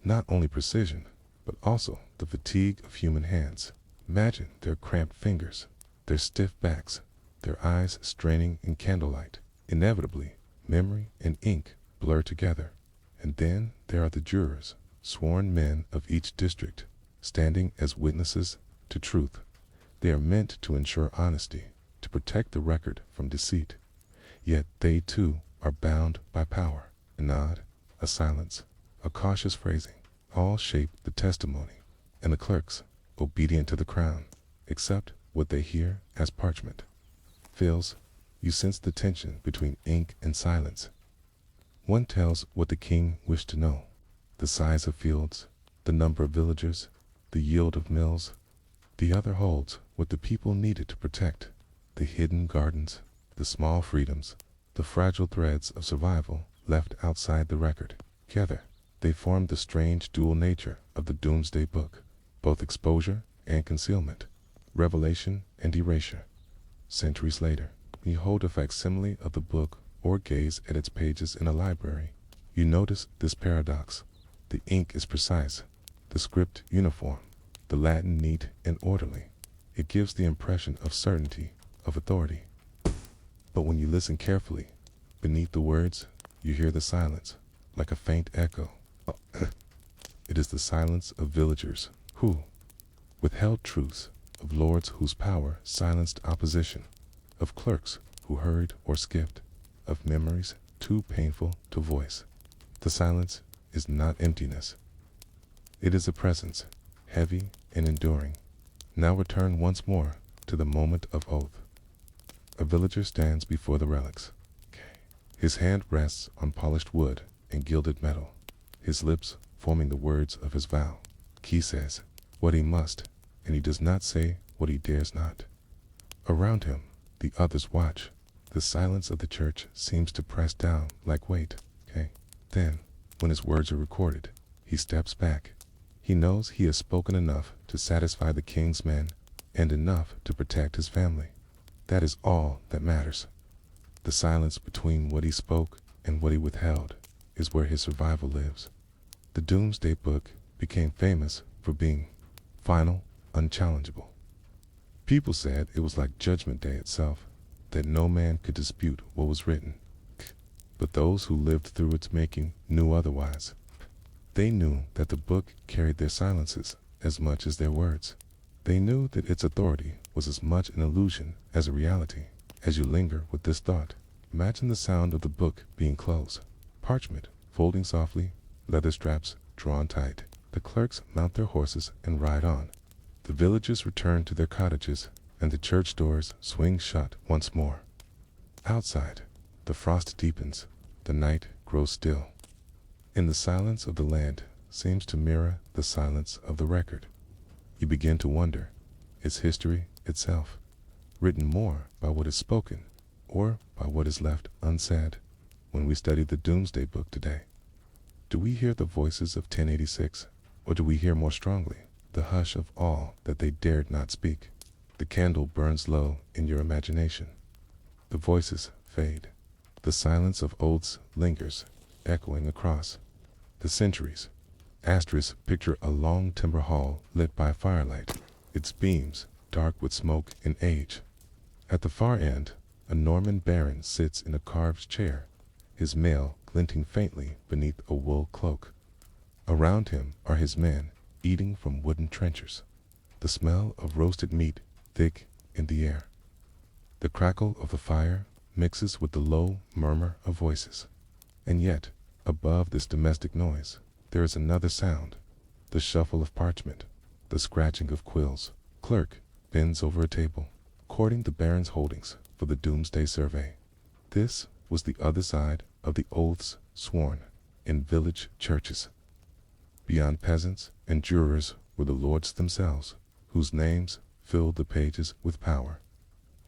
[SPEAKER 1] not only precision, but also the fatigue of human hands. Imagine their cramped fingers, their stiff backs, their eyes straining in candlelight. Inevitably, memory and ink blur together. And then there are the jurors, sworn men of each district, standing as witnesses to truth. They are meant to ensure honesty, to protect the record from deceit. Yet they too are bound by power. A nod, a silence, a cautious phrasing, all shape the testimony, and the clerks, obedient to the crown, accept what they hear as parchment. Feels, you sense the tension between ink and silence. One tells what the king wished to know, the size of fields, the number of villagers, the yield of mills. The other holds what the people needed to protect, the hidden gardens, the small freedoms, the fragile threads of survival left outside the record. Together, they formed the strange dual nature of the Domesday Book, both exposure and concealment, revelation and erasure. Centuries later, when you hold a facsimile of the book or gaze at its pages in a library, you notice this paradox. The ink is precise, the script uniform, the Latin neat and orderly. It gives the impression of certainty, of authority. But when you listen carefully, beneath the words, you hear the silence, like a faint echo. It is the silence of villagers who withheld truths, of lords whose power silenced opposition, of clerks who hurried or skipped, of memories too painful to voice. The silence is not emptiness. It is a presence, heavy and enduring. Now return once more to the moment of oath. A villager stands before the relics. His hand rests on polished wood and gilded metal, his lips forming the words of his vow. He says what he must, and he does not say what he dares not. Around him, the others watch. The silence of the church seems to press down like weight. Then, when his words are recorded, he steps back. He knows he has spoken enough to satisfy the king's men and enough to protect his family. That is all that matters. The silence between what he spoke and what he withheld is where his survival lives. The Domesday Book became famous for being final, unchallengeable. People said it was like Judgment Day itself, that no man could dispute what was written. But those who lived through its making knew otherwise. They knew that the book carried their silences as much as their words. They knew that its authority was as much an illusion as a reality. As you linger with this thought, imagine the sound of the book being closed. Parchment folding softly, leather straps drawn tight. The clerks mount their horses and ride on. The villagers return to their cottages, and the church doors swing shut once more. Outside, the frost deepens, the night grows still. In the silence of the land seems to mirror the silence of the record. You begin to wonder, is history itself written more by what is spoken or by what is left unsaid? When we study the Domesday Book today, do we hear the voices of 1086, or do we hear more strongly the hush of all that they dared not speak? The candle burns low in your imagination. The voices fade. The silence of oaths lingers, echoing across the centuries. Asterisk, picture a long timber hall lit by firelight, its beams dark with smoke and age. At the far end, a Norman baron sits in a carved chair, his mail glinting faintly beneath a wool cloak. Around him are his men, eating from wooden trenchers. The smell of roasted meat thick in the air. The crackle of the fire mixes with the low murmur of voices. And yet, above this domestic noise, there is another sound, the shuffle of parchment, the scratching of quills. Clerk bends over a table, recording the baron's holdings for the Domesday survey. This was the other side of the oaths sworn in village churches. Beyond peasants and jurors were the lords themselves, whose names filled the pages with power.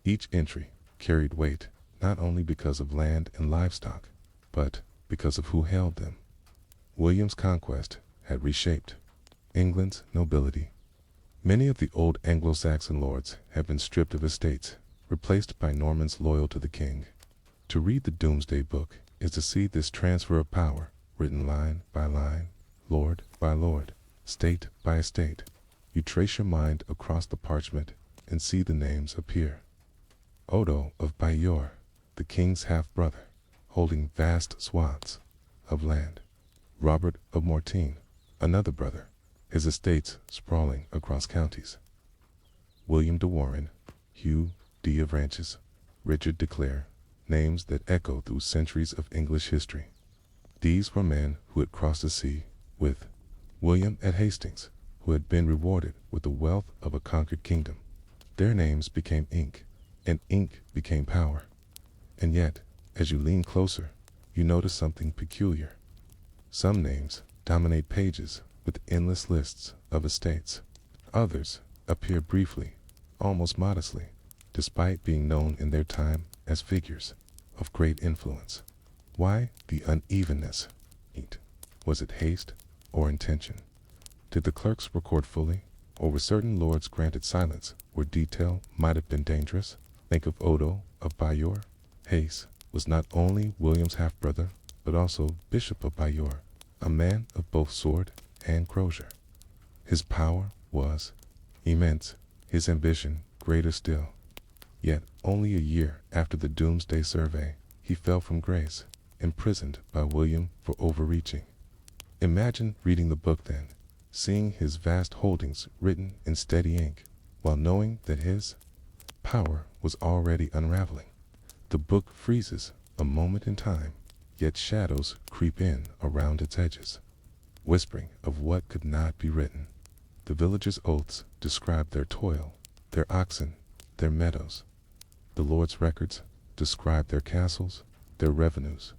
[SPEAKER 1] Each entry carried weight, not only because of land and livestock, but because of who held them. William's conquest had reshaped England's nobility. Many of the old Anglo-Saxon lords had been stripped of estates, replaced by Normans loyal to the king. To read the Domesday Book is to see this transfer of power, written line by line, lord by lord, state by estate. You trace your mind across the parchment and see the names appear. Odo of Bayeux, the king's half-brother, holding vast swaths of land. Robert of Mortain, another brother, his estates sprawling across counties. William de Warenne, Hugh D. of Ranches, Richard de Clare, names that echo through centuries of English history. These were men who had crossed the sea with William at Hastings, who had been rewarded with the wealth of a conquered kingdom. Their names became ink, and ink became power. And yet, as you lean closer, you notice something peculiar. Some names dominate pages with endless lists of estates. Others appear briefly, almost modestly, despite being known in their time as figures of great influence. Why the unevenness? Was it haste or intention? Did the clerks record fully, or were certain lords granted silence where detail might have been dangerous? Think of Odo of Bayeux. Hayes was not only William's half-brother, but also Bishop of Bayeux, a man of both sword and crosier. His power was immense, his ambition greater still. Yet only a year after the Domesday survey, he fell from grace, imprisoned by William for overreaching. Imagine reading the book then, seeing his vast holdings written in steady ink, while knowing that his power was already unraveling. The book freezes a moment in time, yet shadows creep in around its edges, whispering of what could not be written. The villagers' oaths describe their toil, their oxen, their meadows. The The Lord's records describe their castles, their revenues,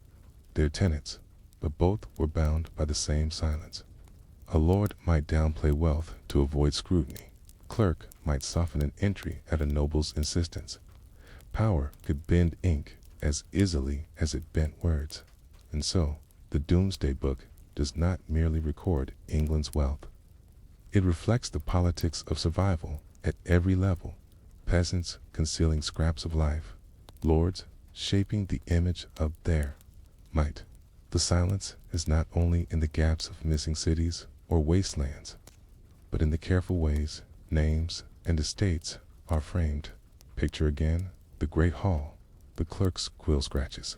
[SPEAKER 1] their tenants, but both were bound by the same silence. A lord might downplay wealth to avoid scrutiny. A clerk might soften an entry at a noble's insistence. Power could bend ink as easily as it bent words. And so, the Domesday Book does not merely record England's wealth. It reflects the politics of survival at every level. Peasants concealing scraps of life, lords shaping the image of their might. The silence is not only in the gaps of missing cities or wastelands, but in the careful ways names and estates are framed. Picture again the great hall, the clerk's quill scratches.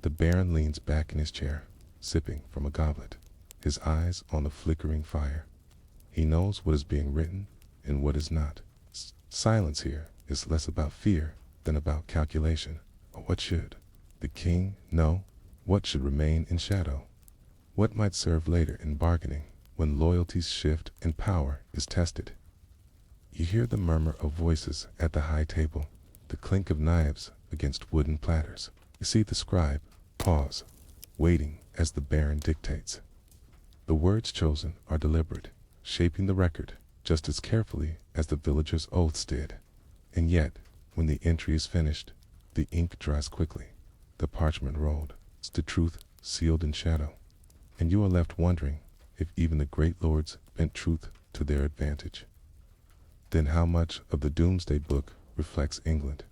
[SPEAKER 1] The baron leans back in his chair, sipping from a goblet, his eyes on the flickering fire. He knows what is being written and what is not. Silence here is less about fear than about calculation. What should the king know? What should remain in shadow? What might serve later in bargaining when loyalties shift and power is tested? You hear the murmur of voices at the high table, the clink of knives against wooden platters. You see the scribe pause, waiting as the baron dictates. The words chosen are deliberate, shaping the record just as carefully as the villagers' oaths did. And yet, when the entry is finished, the ink dries quickly, the parchment rolled, the truth sealed in shadow, and you are left wondering if even the great lords bent truth to their advantage. Then how much of the Domesday Book reflects England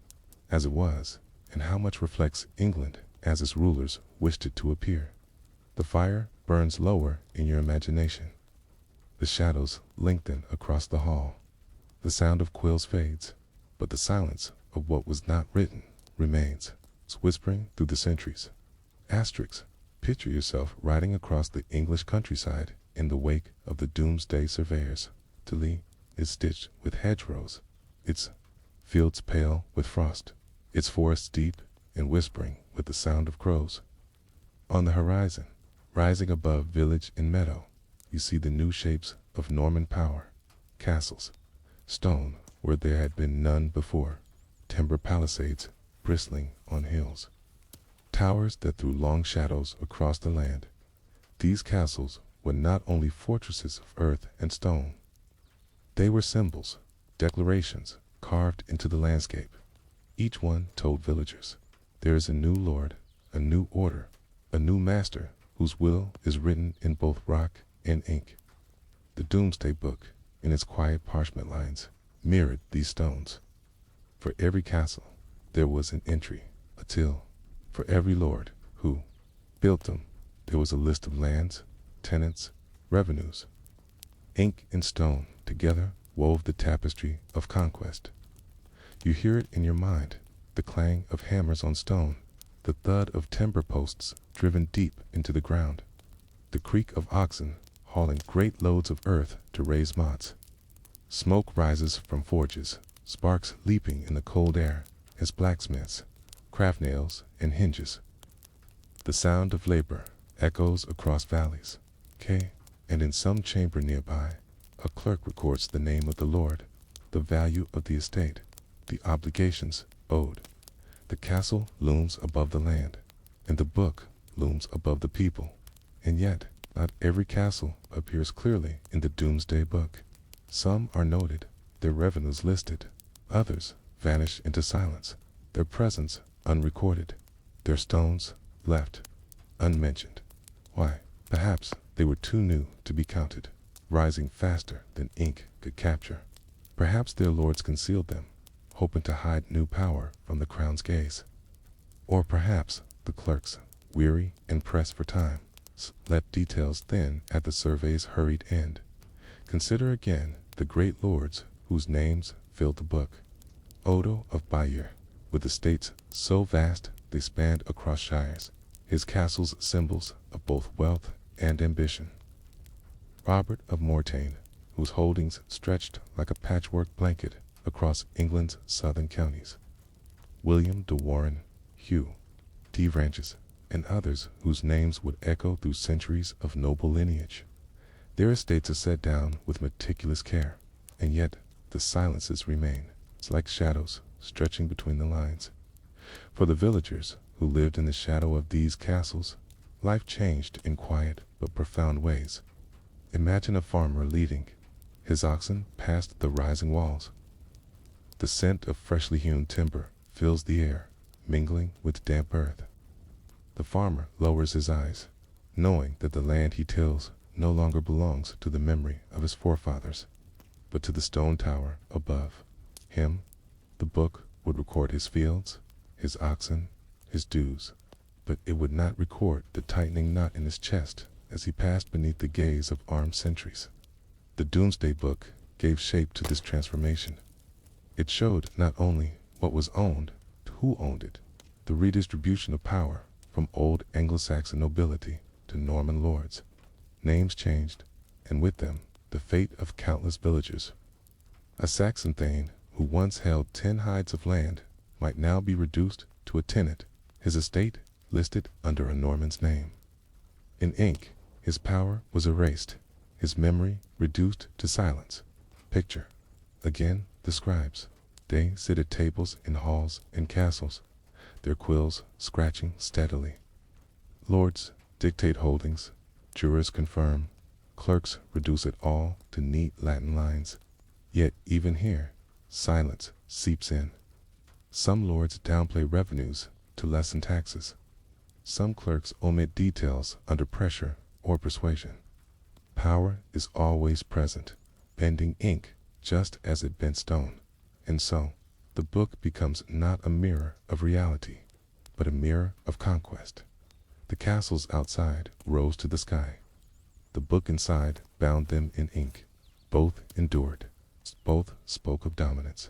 [SPEAKER 1] as it was, and how much reflects England as its rulers wished it to appear? The fire burns lower in your imagination. The shadows lengthen across the hall. The sound of quills fades, but the silence of what was not written remains, whispering through the centuries. Asterix, picture yourself riding across the English countryside in the wake of the doomsday surveyors. Italy is stitched with hedgerows, its fields pale with frost, its forests deep and whispering with the sound of crows. On the horizon, rising above village and meadow, you see the new shapes of Norman power, castles, stone where there had been none before, timber palisades bristling on hills, towers that threw long shadows across the land. These castles were not only fortresses of earth and stone. They were symbols, declarations carved into the landscape. Each one told villagers, there is a new lord, a new order, a new master whose will is written in both rock and ink. The Domesday Book, in its quiet parchment lines, mirrored these stones. For every castle, there was an entry, a till. For every lord who built them, there was a list of lands, tenants, revenues. Ink and stone together wove the tapestry of conquest. You hear it in your mind, the clang of hammers on stone, the thud of timber posts driven deep into the ground, the creak of oxen hauling great loads of earth to raise moats. Smoke rises from forges, sparks leaping in the cold air as blacksmiths craft nails and hinges. The sound of labor echoes across valleys. And in some chamber nearby, a clerk records the name of the lord, the value of the estate, the obligations owed. The castle looms above the land, and the book looms above the people. And yet, not every castle appears clearly in the Domesday Book. Some are noted, their revenues listed. Others vanish into silence, their presence unrecorded, their stones left unmentioned. Why? Perhaps they were too new to be counted, rising faster than ink could capture. Perhaps their lords concealed them, hoping to hide new power from the crown's gaze. Or perhaps the clerks, weary and pressed for time, let details thin at the survey's hurried end. Consider again the great lords whose names filled the book. Odo of Bayeux, with estates so vast they spanned across shires, his castles symbols of both wealth and ambition. Robert of Mortain, whose holdings stretched like a patchwork blanket across England's southern counties. William de Warenne, Hugh de Ranches, and others whose names would echo through centuries of noble lineage. Their estates are set down with meticulous care, and yet the silences remain. It's like shadows stretching between the lines. For the villagers who lived in the shadow of these castles, life changed in quiet but profound ways. Imagine a farmer leading his oxen past the rising walls. The scent of freshly hewn timber fills the air, mingling with damp earth. The farmer lowers his eyes, knowing that the land he tills no longer belongs to the memory of his forefathers, but to the stone tower above him. The book would record his fields, his oxen, his dues, but it would not record the tightening knot in his chest as he passed beneath the gaze of armed sentries. The Domesday Book gave shape to this transformation. It showed not only what was owned, but who owned it, the redistribution of power from old Anglo-Saxon nobility to Norman lords. Names changed, and with them, the fate of countless villagers. A Saxon thane who once held 10 hides of land might now be reduced to a tenant, his estate listed under a Norman's name. In ink, his power was erased, his memory reduced to silence. Picture, again, the scribes. They sit at tables in halls and castles, their quills scratching steadily. Lords dictate holdings, jurors confirm, clerks reduce it all to neat Latin lines. Yet even here, silence seeps in. Some lords downplay revenues to lessen taxes. Some clerks omit details under pressure or persuasion. Power is always present, bending ink just as it bent stone. And so, the book becomes not a mirror of reality, but a mirror of conquest. The castles outside rose to the sky. The book inside bound them in ink. Both endured. Both spoke of dominance.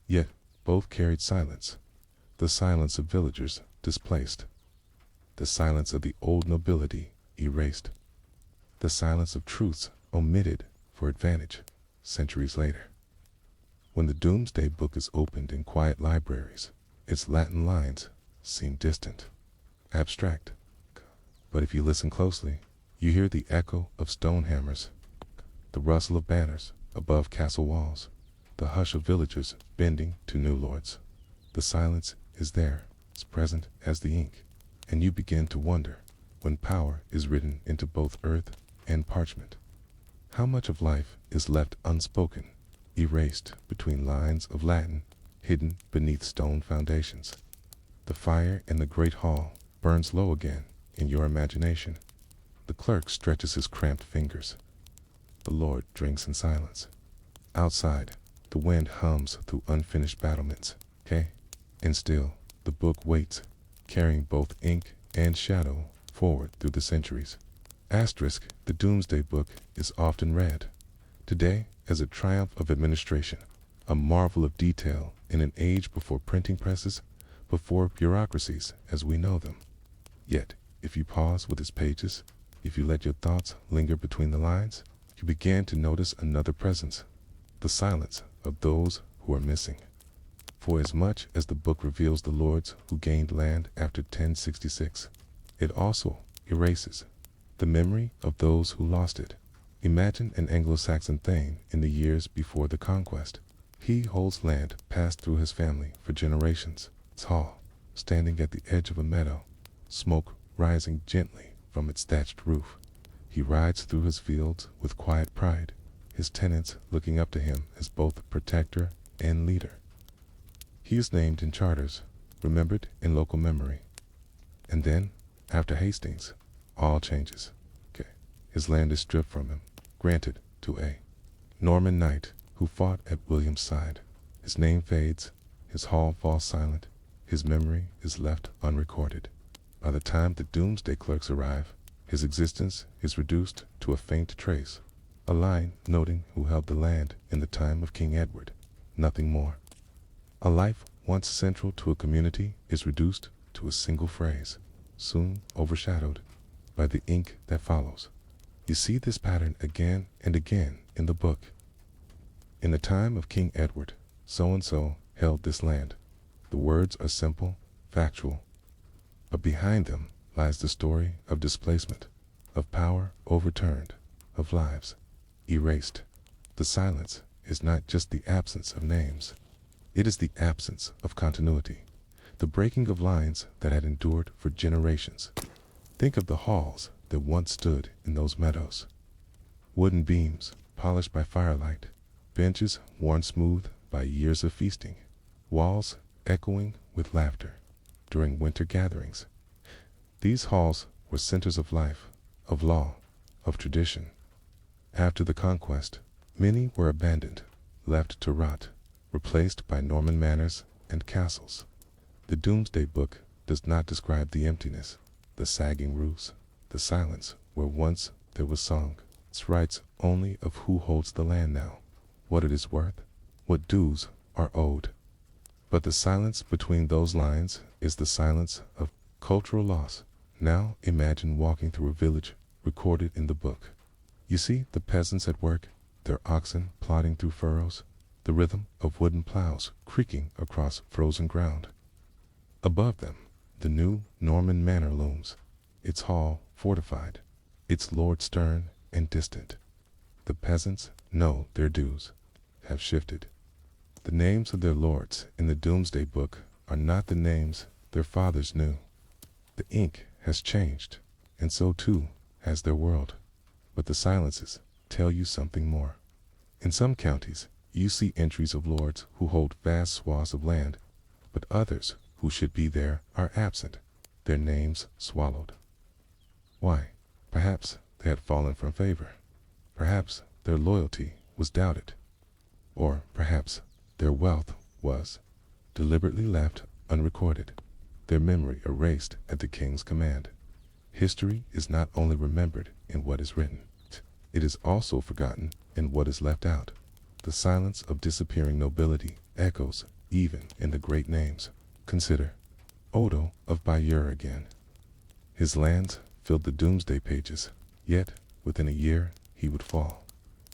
[SPEAKER 1] Yet, both carried silence. The silence of villagers displaced. The silence of the old nobility erased. The silence of truths omitted for advantage centuries later. When the Domesday Book is opened in quiet libraries, its Latin lines seem distant, abstract. But if you listen closely, you hear the echo of stone hammers, the rustle of banners above castle walls, the hush of villagers bending to new lords. The silence is there, as present as the ink, and you begin to wonder, when power is written into both earth and parchment, how much of life is left unspoken, erased between lines of Latin hidden beneath stone foundations. The fire in the great hall burns low again in your imagination. The clerk stretches his cramped fingers. The lord drinks in silence. Outside, the wind hums through unfinished battlements, and still, the book waits, carrying both ink and shadow forward through the centuries. Asterisk, the Domesday Book is often read today as a triumph of administration, a marvel of detail in an age before printing presses, before bureaucracies as we know them. Yet, if you pause with its pages, if you let your thoughts linger between the lines, you begin to notice another presence, the silence of those who are missing. For as much as the book reveals the lords who gained land after 1066, it also erases the memory of those who lost it. Imagine an Anglo-Saxon thane in the years before the conquest. He holds land passed through his family for generations. Tall, standing at the edge of a meadow, smoke rising gently from its thatched roof. He rides through his fields with quiet pride, his tenants looking up to him as both protector and leader. He is named in charters, remembered in local memory. And then, after Hastings, all changes. His land is stripped from him, granted to a Norman knight who fought at William's side. His name fades, his hall falls silent, his memory is left unrecorded. By the time the Domesday clerks arrive, his existence is reduced to a faint trace, a line noting who held the land in the time of King Edward, nothing more. A life once central to a community is reduced to a single phrase, soon overshadowed by the ink that follows. You see this pattern again and again in the book. In the time of King Edward, so-and-so held this land. The words are simple, factual, but behind them lies the story of displacement, of power overturned, of lives erased. The silence is not just the absence of names. It is the absence of continuity, the breaking of lines that had endured for generations. Think of the halls that once stood in those meadows. Wooden beams, polished by firelight, benches worn smooth by years of feasting, walls echoing with laughter during winter gatherings. These halls were centers of life, of law, of tradition. After the conquest, many were abandoned, left to rot, replaced by Norman manors and castles. The Domesday Book does not describe the emptiness, the sagging roofs, the silence where once there was song. It writes only of who holds the land now, what it is worth, what dues are owed. But the silence between those lines is the silence of cultural loss. Now imagine walking through a village recorded in the book. You see the peasants at work, their oxen plodding through furrows, the rhythm of wooden plows creaking across frozen ground. Above them, the new Norman manor looms, its hall fortified, its lord stern and distant. The peasants know their dues, have shifted. The names of their lords in the Domesday Book are not the names their fathers knew. The ink has changed, and so too has their world. But the silences tell you something more. In some counties, you see entries of lords who hold vast swaths of land, but others who should be there are absent, their names swallowed. Why? Perhaps they had fallen from favor. Perhaps their loyalty was doubted. Or perhaps their wealth was deliberately left unrecorded, their memory erased at the king's command. History is not only remembered in what is written, it is also forgotten in what is left out. The silence of disappearing nobility echoes even in the great names. Consider Odo of Bayeux again. His lands filled the Domesday pages, yet within a year he would fall.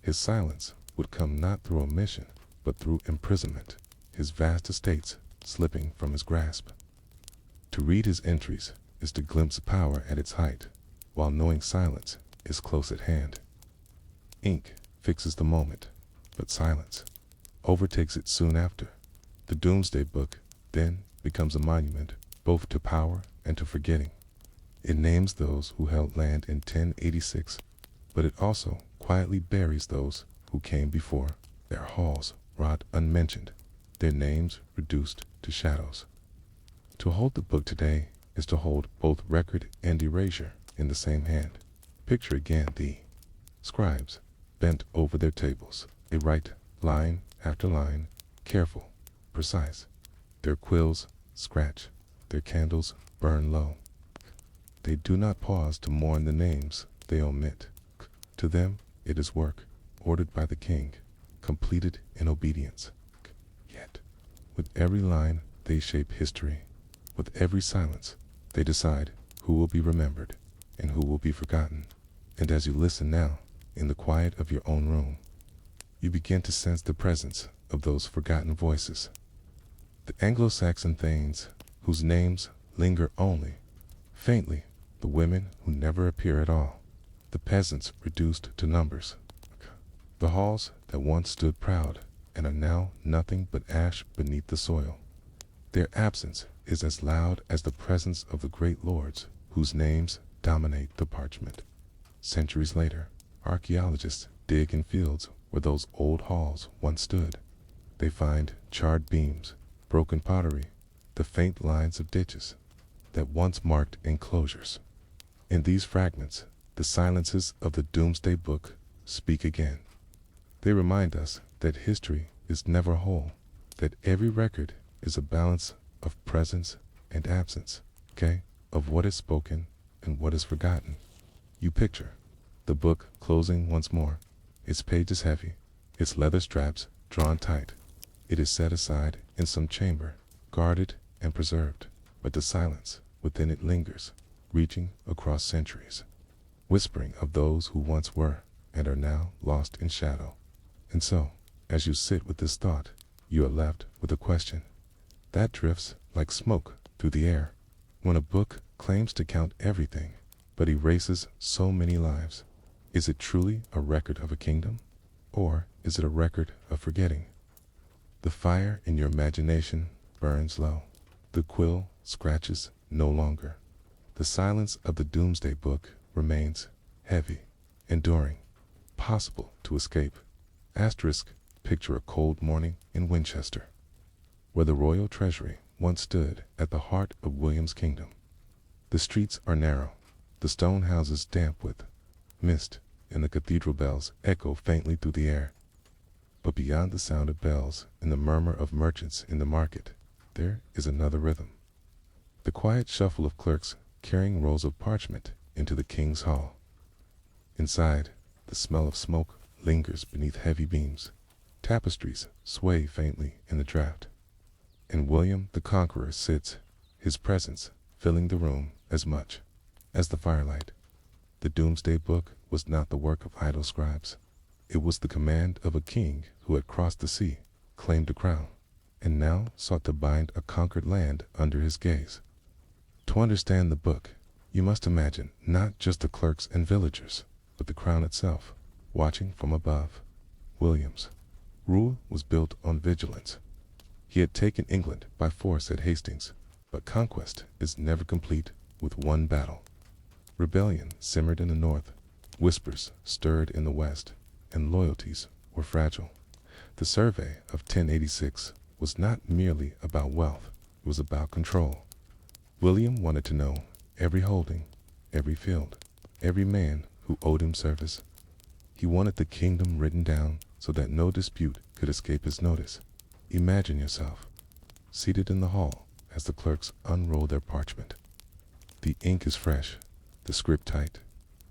[SPEAKER 1] His silence would come not through omission, but through imprisonment, his vast estates slipping from his grasp. To read his entries is to glimpse power at its height, while knowing silence is close at hand. Ink fixes the moment, but silence overtakes it soon after. The Domesday Book then becomes a monument both to power and to forgetting. It names those who held land in 1086, but it also quietly buries those who came before, their halls rot unmentioned, their names reduced to shadows. To hold the book today is to hold both record and erasure in the same hand. Picture again the scribes bent over their tables. They write line after line, careful, precise. Their quills scratch, their candles burn low. They do not pause to mourn the names they omit. To them it is work, ordered by the king, completed in obedience. Yet, with every line they shape history. With every silence, they decide who will be remembered and who will be forgotten. And as you listen now, in the quiet of your own room, you begin to sense the presence of those forgotten voices. The Anglo-Saxon thanes, whose names linger only, faintly, the women who never appear at all, the peasants reduced to numbers, the halls that once stood proud and are now nothing but ash beneath the soil. Their absence is as loud as the presence of the great lords whose names dominate the parchment. Centuries later, archaeologists dig in fields where those old halls once stood. They find charred beams, broken pottery, the faint lines of ditches that once marked enclosures. In these fragments, the silences of the Domesday Book speak again. They remind us that history is never whole, that every record is a balance of presence and absence, of what is spoken and what is forgotten. You picture the book closing once more, its pages heavy, its leather straps drawn tight. It is set aside in some chamber, guarded and preserved, but the silence within it lingers, reaching across centuries, whispering of those who once were and are now lost in shadow. And so, as you sit with this thought, you are left with a question that drifts like smoke through the air. When a book claims to count everything, but erases so many lives, is it truly a record of a kingdom? Or is it a record of forgetting? The fire in your imagination burns low. The quill scratches no longer. The silence of the Domesday Book remains heavy, enduring, possible to escape. Asterisk, picture a cold morning in Winchester, where the royal treasury once stood at the heart of William's kingdom. The streets are narrow, the stone houses damp with mist, and the cathedral bells echo faintly through the air. But beyond the sound of bells and the murmur of merchants in the market, there is another rhythm. The quiet shuffle of clerks carrying rolls of parchment into the king's hall. Inside, the smell of smoke lingers beneath heavy beams. Tapestries sway faintly in the draught. And William the Conqueror sits, his presence filling the room as much as the firelight. The Domesday Book was not the work of idle scribes. It was the command of a king who had crossed the sea, claimed a crown, and now sought to bind a conquered land under his gaze. To understand the book, you must imagine not just the clerks and villagers, but the crown itself, watching from above. William's rule was built on vigilance. He had taken England by force at Hastings, but conquest is never complete with one battle. Rebellion simmered in the north, whispers stirred in the west, and loyalties were fragile. The survey of 1086 was not merely about wealth, it was about control. William wanted to know every holding, every field, every man who owed him service. He wanted the kingdom written down so that no dispute could escape his notice. Imagine yourself seated in the hall as the clerks unroll their parchment. The ink is fresh, the script tight,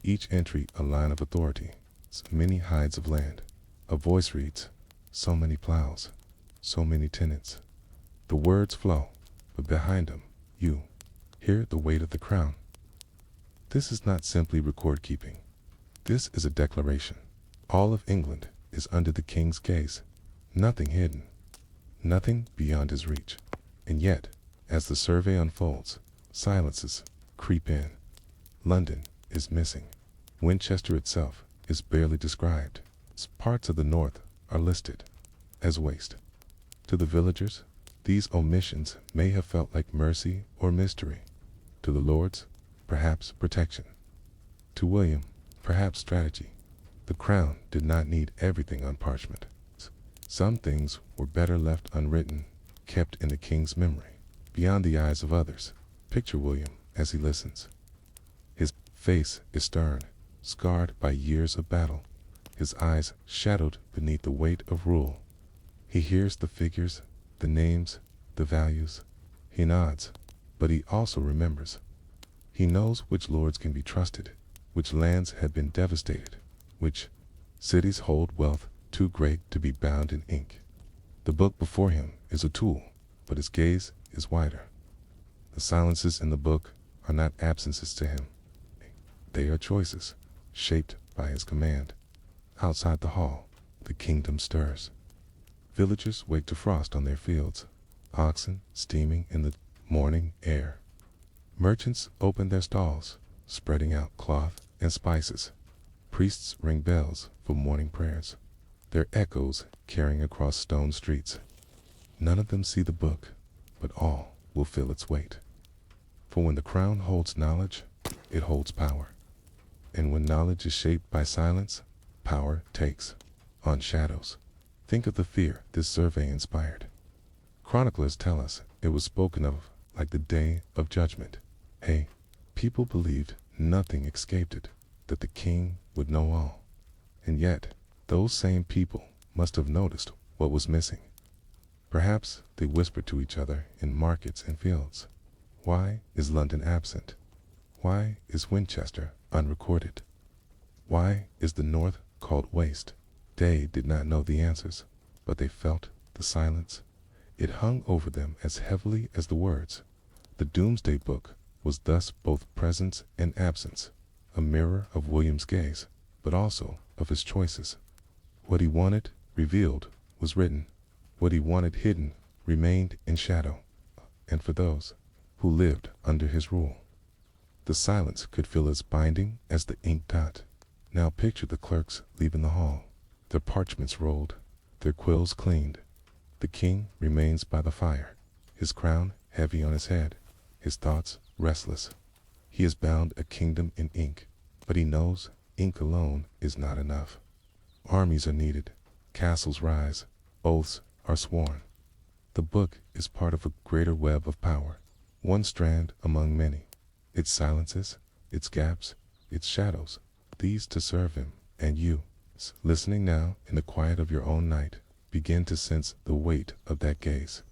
[SPEAKER 1] each entry a line of authority, many hides of land. A voice reads, so many plows, so many tenants. The words flow, but behind them, you hear the weight of the crown. This is not simply record keeping. This is a declaration. All of England is under the king's gaze, nothing hidden, nothing beyond his reach. And yet, as the survey unfolds, silences creep in. London is missing. Winchester itself is barely described. Parts of the north are listed as waste. To the villagers, these omissions may have felt like mercy or mystery. To the lords, perhaps protection. To William, perhaps strategy. The crown did not need everything on parchment. Some things were better left unwritten, kept in the king's memory, beyond the eyes of others. Picture William as he listens. His face is stern, scarred by years of battle, his eyes shadowed beneath the weight of rule. He hears the figures, the names, the values. He nods, but he also remembers. He knows which lords can be trusted, which lands have been devastated, which cities hold wealth too great to be bound in ink. The book before him is a tool, but his gaze is wider. The silences in the book are not absences to him. They are choices, shaped by his command. Outside the hall, the kingdom stirs. Villagers wake to frost on their fields, oxen steaming in the morning air. Merchants open their stalls, spreading out cloth and spices. Priests ring bells for morning prayers, their echoes carrying across stone streets. None of them see the book, but all will feel its weight. For when the crown holds knowledge, it holds power. And when knowledge is shaped by silence, power takes on shadows. Think of the fear this survey inspired. Chroniclers tell us it was spoken of like the day of judgment. Hey, people believed nothing escaped it, that the king would know all. And yet, those same people must have noticed what was missing. Perhaps they whispered to each other in markets and fields. Why is London absent? Why is Winchester unrecorded? Why is the North called waste? They did not know the answers, but they felt the silence. It hung over them as heavily as the words. The Domesday Book was thus both presence and absence, a mirror of William's gaze, but also of his choices. What he wanted revealed was written. What he wanted hidden remained in shadow. And for those who lived under his rule, the silence could feel as binding as the ink dot. Now picture the clerks leaving the hall, their parchments rolled, their quills cleaned, The king remains by the fire, his crown heavy on his head, his thoughts restless. He has bound a kingdom in ink, but he knows ink alone is not enough. Armies are needed, castles rise, oaths are sworn. The book is part of a greater web of power, one strand among many. Its silences, its gaps, its shadows, these to serve him, and you, listening now in the quiet of your own night, begin to sense the weight of that gaze.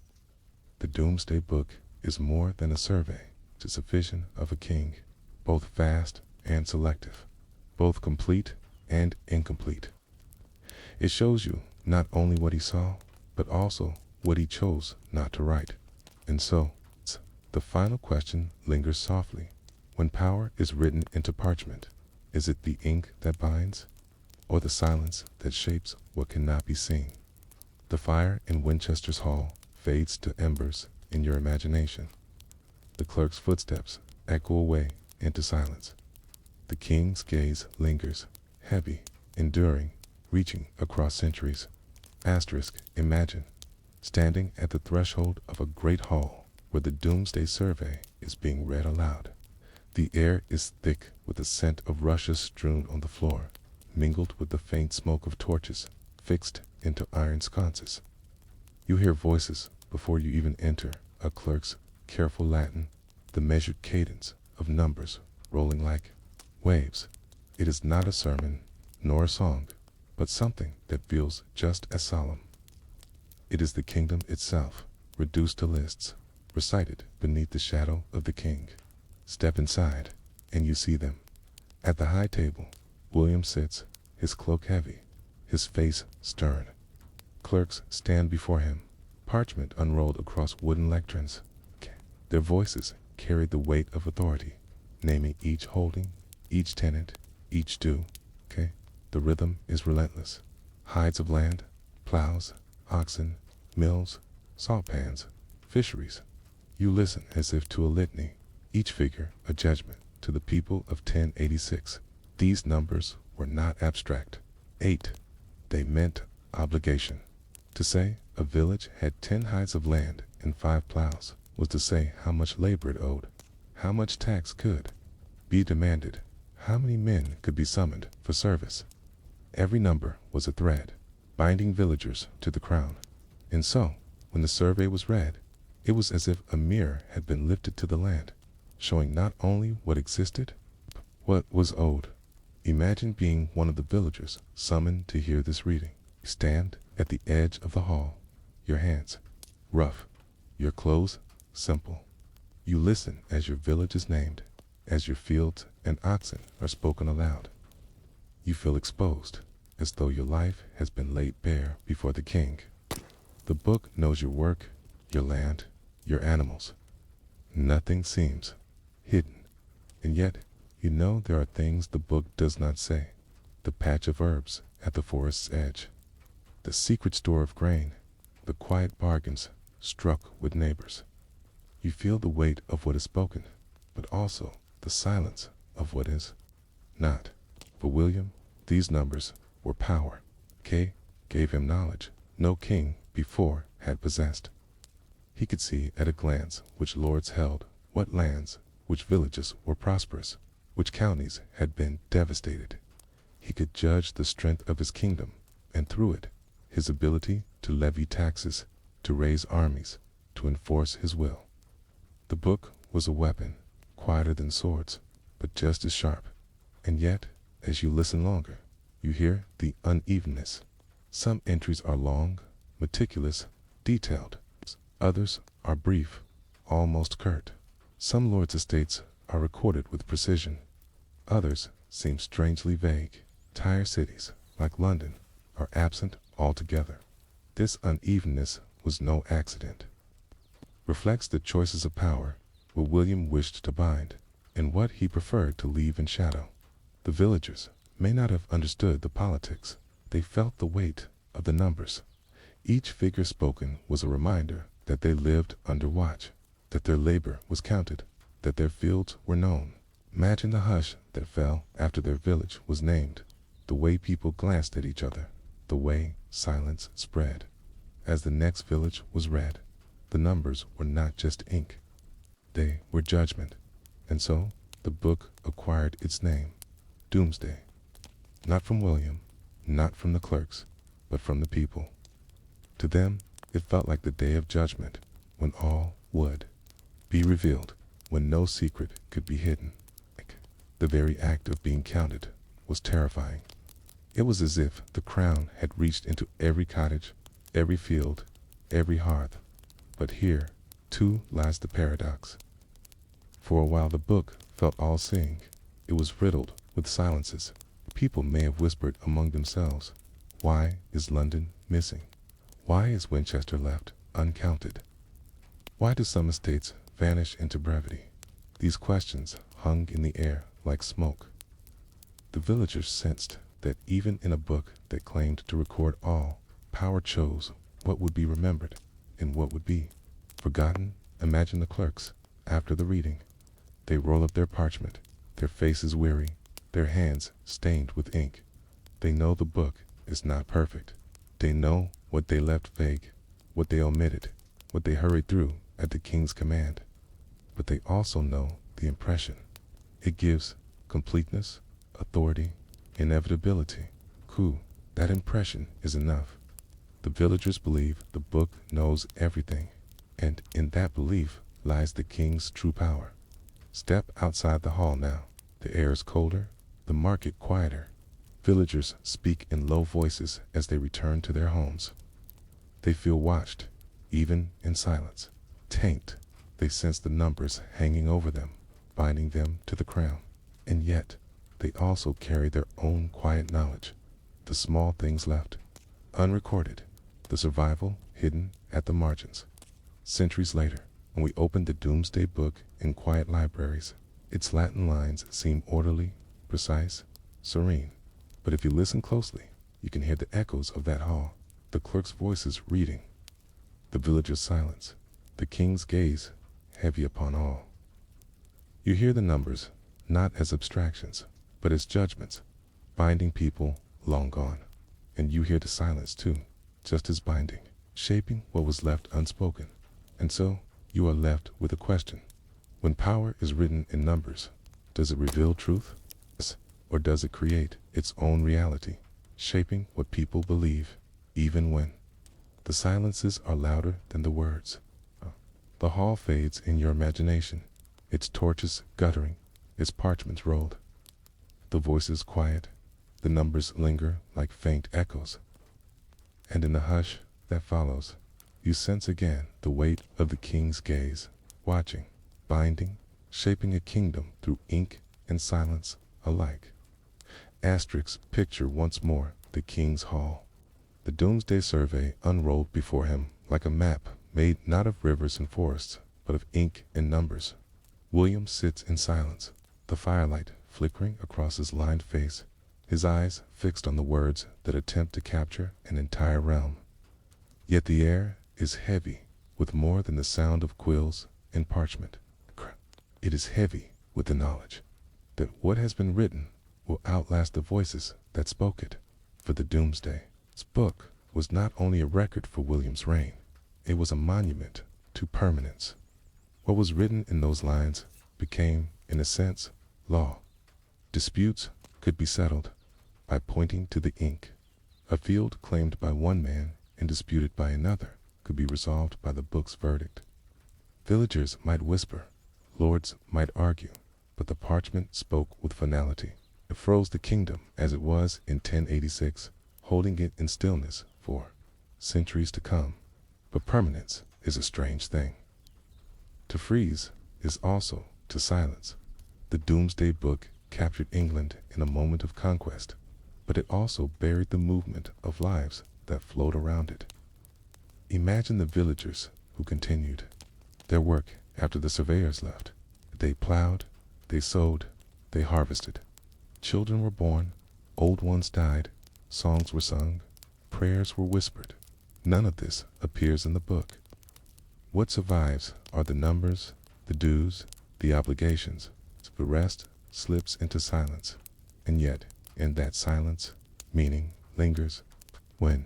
[SPEAKER 1] The Domesday Book is more than a survey, it is a vision of a king, both vast and selective, both complete and incomplete. It shows you not only what he saw, but also what he chose not to write. And so, the final question lingers softly. When power is written into parchment, is it the ink that binds, or the silence that shapes what cannot be seen? The fire in Winchester's hall fades to embers in your imagination. The clerk's footsteps echo away into silence. The king's gaze lingers, heavy, enduring, reaching across centuries. Imagine, standing at the threshold of a great hall where the Doomsday Survey is being read aloud. The air is thick with the scent of rushes strewn on the floor, mingled with the faint smoke of torches fixed into iron sconces. You hear voices before you even enter, a clerk's careful Latin, the measured cadence of numbers rolling like waves. It is not a sermon, nor a song, but something that feels just as solemn. It is the kingdom itself, reduced to lists, recited beneath the shadow of the king. Step inside, and you see them. At the high table, William sits, his cloak heavy, his face stern. Clerks stand before him, parchment unrolled across wooden lecterns. Their voices carry the weight of authority, naming each holding, each tenant, each due. The rhythm is relentless. Hides of land, plows, oxen, mills, salt pans, fisheries. You listen as if to a litany, each figure a judgment to the people of 1086. These numbers were not abstract. 8. They meant obligation. To say a village had 10 hides of land and 5 plows was to say how much labor it owed, how much tax could be demanded, how many men could be summoned for service. Every number was a thread, binding villagers to the crown. And so, when the survey was read, it was as if a mirror had been lifted to the land, showing not only what existed, but what was owed. Imagine being one of the villagers summoned to hear this reading. You stand at the edge of the hall, your hands rough, your clothes simple. You listen as your village is named, as your fields and oxen are spoken aloud. You feel exposed, as though your life has been laid bare before the king. The book knows your work, your land, your animals. Nothing seems hidden, and yet you know there are things the book does not say. The patch of herbs at the forest's edge, the secret store of grain, the quiet bargains struck with neighbors. You feel the weight of what is spoken, but also the silence of what is not. For William, these numbers were power. K gave him knowledge no king before had possessed. He could see at a glance which lords held what lands, which villages were prosperous, which counties had been devastated. He could judge the strength of his kingdom, and through it, his ability to levy taxes, to raise armies, to enforce his will. The book was a weapon, quieter than swords, but just as sharp. And yet, as you listen longer, you hear the unevenness. Some entries are long, meticulous, detailed. Others are brief, almost curt. Some lords' estates are recorded with precision. Others seem strangely vague. Entire cities, like London, are absent altogether. This unevenness was no accident. Reflects the choices of power, what William wished to bind, and what he preferred to leave in shadow. The villagers may not have understood the politics. They felt the weight of the numbers. Each figure spoken was a reminder that they lived under watch, that their labor was counted, that their fields were known. Imagine the hush that fell after their village was named, the way people glanced at each other, the way silence spread. As the next village was read, the numbers were not just ink, they were judgment. And so the book acquired its name, Doomsday. Not from William, not from the clerks, but from the people. To them, it felt like the day of judgment, when all would be revealed, when no secret could be hidden. The very act of being counted was terrifying. It was as if the crown had reached into every cottage, every field, every hearth. But here, too, lies the paradox. For a while the book felt all-seeing. It was riddled with silences. People may have whispered among themselves, "Why is London missing? Why is Winchester left uncounted? Why do some estates vanish into brevity?" These questions hung in the air like smoke. The villagers sensed that even in a book that claimed to record all, power chose what would be remembered and what would be forgotten. Imagine the clerks, after the reading. They roll up their parchment, their faces weary, their hands stained with ink. They know the book is not perfect. They know what they left vague, what they omitted, what they hurried through at the king's command. But they also know the impression. It gives completeness, authority, inevitability. That impression is enough. The villagers believe the book knows everything, and in that belief lies the king's true power. Step outside the hall now. The air is colder, the market quieter. Villagers speak in low voices as they return to their homes. They feel watched, even in silence. Taint, they sense the numbers hanging over them, binding them to the crown. And yet, they also carry their own quiet knowledge. The small things left, unrecorded. The survival hidden at the margins. Centuries later, when we open the Domesday Book in quiet libraries, its Latin lines seem orderly, precise, serene. But if you listen closely, you can hear the echoes of that hall, the clerks' voices reading, the villagers' silence, the king's gaze heavy upon all. You hear the numbers, not as abstractions, but as judgments, binding people long gone. And you hear the silence too, just as binding, shaping what was left unspoken. And so, you are left with a question. When power is written in numbers, does it reveal truth? Or does it create its own reality, shaping what people believe, even when the silences are louder than the words? The hall fades in your imagination, its torches guttering, its parchments rolled. The voices quiet, the numbers linger like faint echoes. And in the hush that follows, you sense again the weight of the king's gaze, watching, binding, shaping a kingdom through ink and silence alike. Asterix picture once more the king's hall. The Doomsday Survey unrolled before him like a map made not of rivers and forests, but of ink and numbers. William sits in silence, the firelight flickering across his lined face, his eyes fixed on the words that attempt to capture an entire realm. Yet the air is heavy with more than the sound of quills and parchment. It is heavy with the knowledge that what has been written will outlast the voices that spoke it. For the Doomsday Book was not only a record for William's reign, it was a monument to permanence. What was written in those lines became, in a sense, law. Disputes could be settled by pointing to the ink. A field claimed by one man and disputed by another could be resolved by the book's verdict. Villagers might whisper, lords might argue, but the parchment spoke with finality. It froze the kingdom as it was in 1086, holding it in stillness for centuries to come. But permanence is a strange thing. To freeze is also to silence. The Domesday Book captured England in a moment of conquest, but it also buried the movement of lives that flowed around it. Imagine the villagers who continued their work after the surveyors left. They plowed, they sowed, they harvested. Children were born, old ones died, songs were sung, prayers were whispered. None of this appears in the book. What survives are the numbers, the dues, the obligations. The rest slips into silence. And yet, in that silence, meaning lingers. When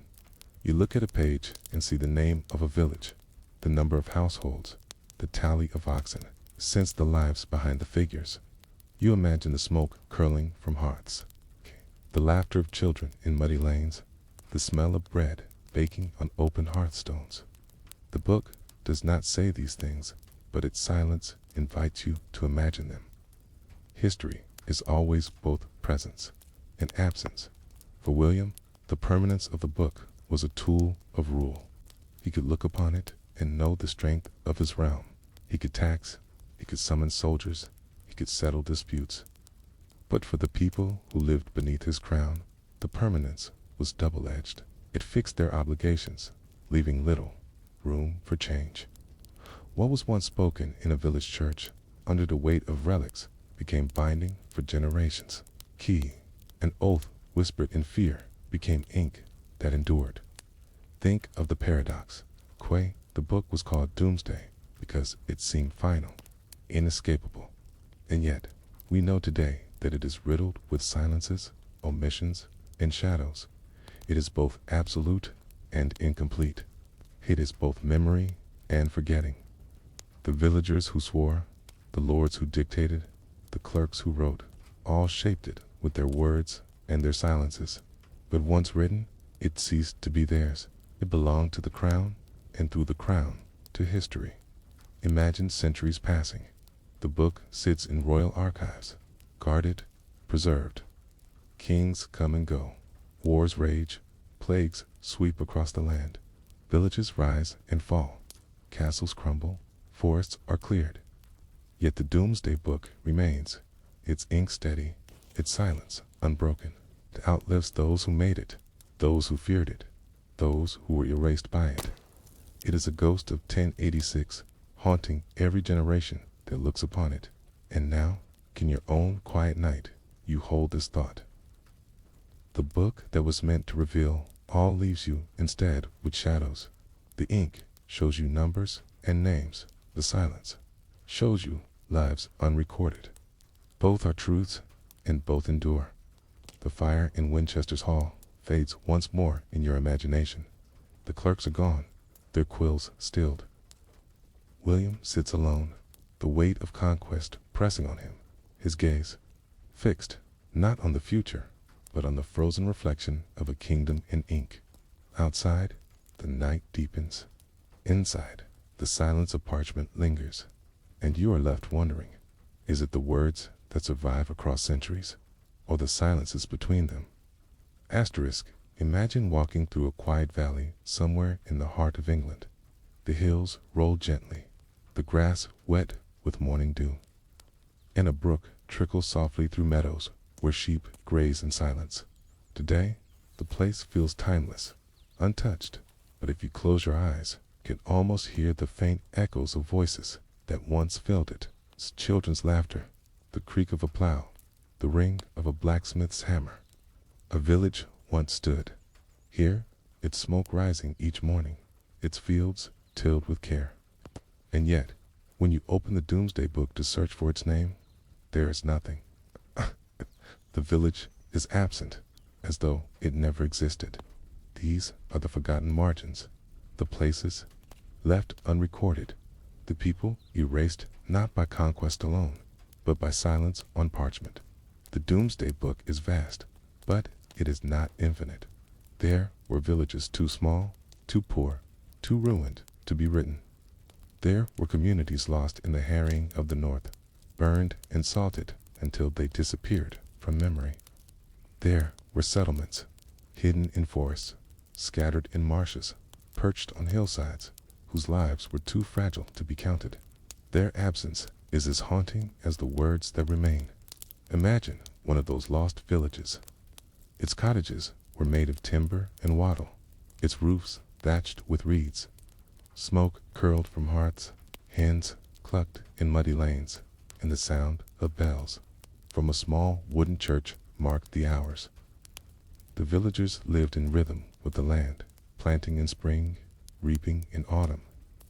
[SPEAKER 1] You look at a page and see the name of a village, the number of households, the tally of oxen, sense the lives behind the figures. You imagine the smoke curling from hearths, the laughter of children in muddy lanes, the smell of bread baking on open hearthstones. The book does not say these things, but its silence invites you to imagine them. History is always both presence and absence. For William, the permanence of the book was a tool of rule. He could look upon it and know the strength of his realm. He could tax, he could summon soldiers, he could settle disputes. But for the people who lived beneath his crown, the permanence was double-edged. It fixed their obligations, leaving little room for change. What was once spoken in a village church, under the weight of relics, became binding for generations. An oath whispered in fear became ink that endured. Think of the paradox. The book was called Doomsday because it seemed final, inescapable. And yet, we know today that it is riddled with silences, omissions, and shadows. It is both absolute and incomplete. It is both memory and forgetting. The villagers who swore, the lords who dictated, the clerks who wrote, all shaped it with their words and their silences. But once written, it ceased to be theirs. It belonged to the crown, and through the crown, to history. Imagine centuries passing. The book sits in royal archives, guarded, preserved. Kings come and go. Wars rage. Plagues sweep across the land. Villages rise and fall. Castles crumble. Forests are cleared. Yet the Domesday Book remains, its ink steady, its silence unbroken. It outlives those who made it, those who feared it, those who were erased by it. It is a ghost of 1086, haunting every generation that looks upon it. And now, in your own quiet night, you hold this thought. The book that was meant to reveal all leaves you instead with shadows. The ink shows you numbers and names. The silence shows you lives unrecorded. Both are truths, and both endure. The fire in Winchester's Hall fades once more in your imagination. The clerks are gone, their quills stilled. William sits alone, the weight of conquest pressing on him, his gaze fixed not on the future, but on the frozen reflection of a kingdom in ink. Outside, the night deepens. Inside, the silence of parchment lingers, and you are left wondering, is it the words that survive across centuries, or the silences between them? Imagine walking through a quiet valley somewhere in the heart of England. The hills roll gently, the grass wet with morning dew, and a brook trickles softly through meadows where sheep graze in silence. Today, the place feels timeless, untouched, but if you close your eyes, you can almost hear the faint echoes of voices that once filled it. It's children's laughter, the creak of a plow, the ring of a blacksmith's hammer. A village once stood. Here, its smoke rising each morning, its fields tilled with care. And yet, when you open the Domesday Book to search for its name, there is nothing. The village is absent, as though it never existed. These are the forgotten margins, the places left unrecorded, the people erased not by conquest alone, but by silence on parchment. The Domesday Book is vast, but it is not infinite. There were villages too small, too poor, too ruined to be written. There were communities lost in the harrying of the North, burned and salted until they disappeared from memory. There were settlements, hidden in forests, scattered in marshes, perched on hillsides, whose lives were too fragile to be counted. Their absence is as haunting as the words that remain. Imagine one of those lost villages. Its cottages were made of timber and wattle, its roofs thatched with reeds. Smoke curled from hearths, hens clucked in muddy lanes, and the sound of bells from a small wooden church marked the hours. The villagers lived in rhythm with the land, planting in spring, reaping in autumn,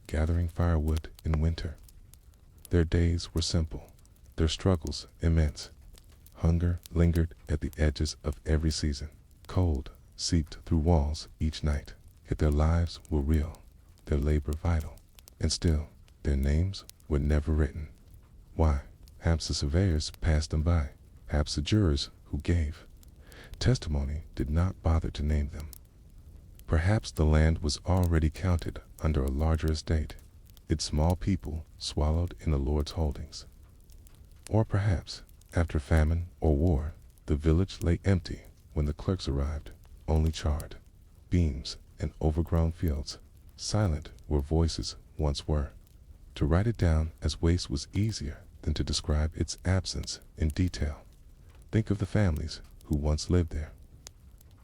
[SPEAKER 1] gathering firewood in winter. Their days were simple, their struggles immense. Hunger lingered at the edges of every season. Cold seeped through walls each night. Yet their lives were real, their labor vital, and still their names were never written. Why? Perhaps the surveyors passed them by. Perhaps the jurors who gave testimony did not bother to name them. Perhaps the land was already counted under a larger estate, its small people swallowed in the Lord's holdings. Or perhaps, after famine or war, the village lay empty when the clerks arrived, only charred beams and overgrown fields, silent where voices once were. To write it down as waste was easier than to describe its absence in detail. Think of the families who once lived there.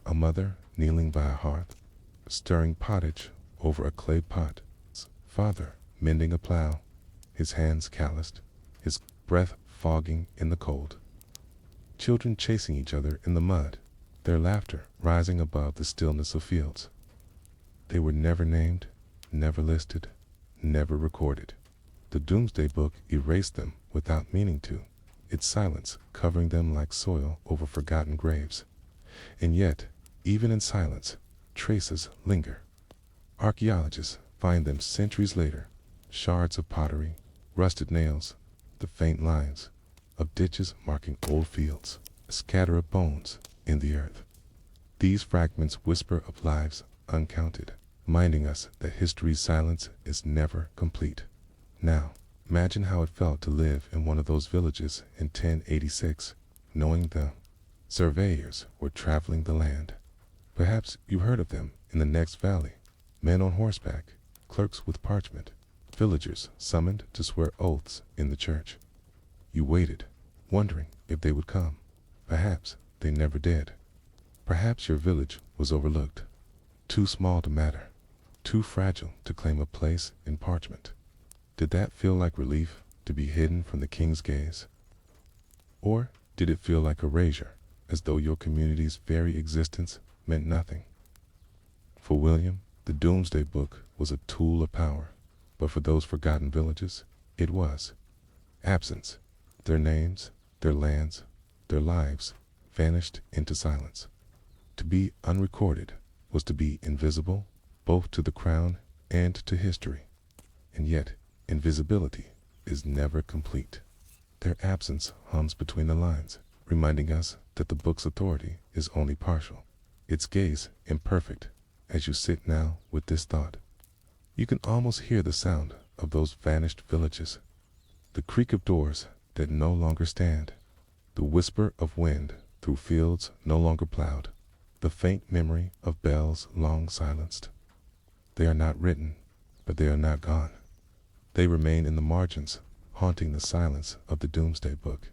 [SPEAKER 1] A mother kneeling by a hearth, stirring pottage over a clay pot. Father mending a plow, his hands calloused, his breath fogging in the cold. Children chasing each other in the mud, their laughter rising above the stillness of fields. They were never named, never listed, never recorded. The Domesday Book erased them without meaning to, its silence covering them like soil over forgotten graves. And yet, even in silence, traces linger. Archaeologists find them centuries later, shards of pottery, rusted nails, the faint lines of ditches marking old fields, a scatter of bones in the earth. These fragments whisper of lives uncounted, reminding us that history's silence is never complete. Now, imagine how it felt to live in one of those villages in 1086, knowing the surveyors were traveling the land. Perhaps you heard of them in the next valley, men on horseback, clerks with parchment, villagers summoned to swear oaths in the church. You waited, wondering if they would come. Perhaps they never did. Perhaps your village was overlooked, too small to matter, too fragile to claim a place in parchment. Did that feel like relief, to be hidden from the king's gaze? Or did it feel like erasure, as though your community's very existence meant nothing? For William, the Domesday Book was a tool of power, but for those forgotten villages, it was absence. Their names, their lands, their lives vanished into silence. To be unrecorded was to be invisible, both to the crown and to history. And yet, invisibility is never complete. Their absence hums between the lines, reminding us that the book's authority is only partial, its gaze imperfect. As you sit now with this thought, you can almost hear the sound of those vanished villages, the creak of doors that no longer stand, the whisper of wind through fields no longer plowed, the faint memory of bells long silenced. They are not written, but they are not gone. They remain in the margins, haunting the silence of the Domesday Book.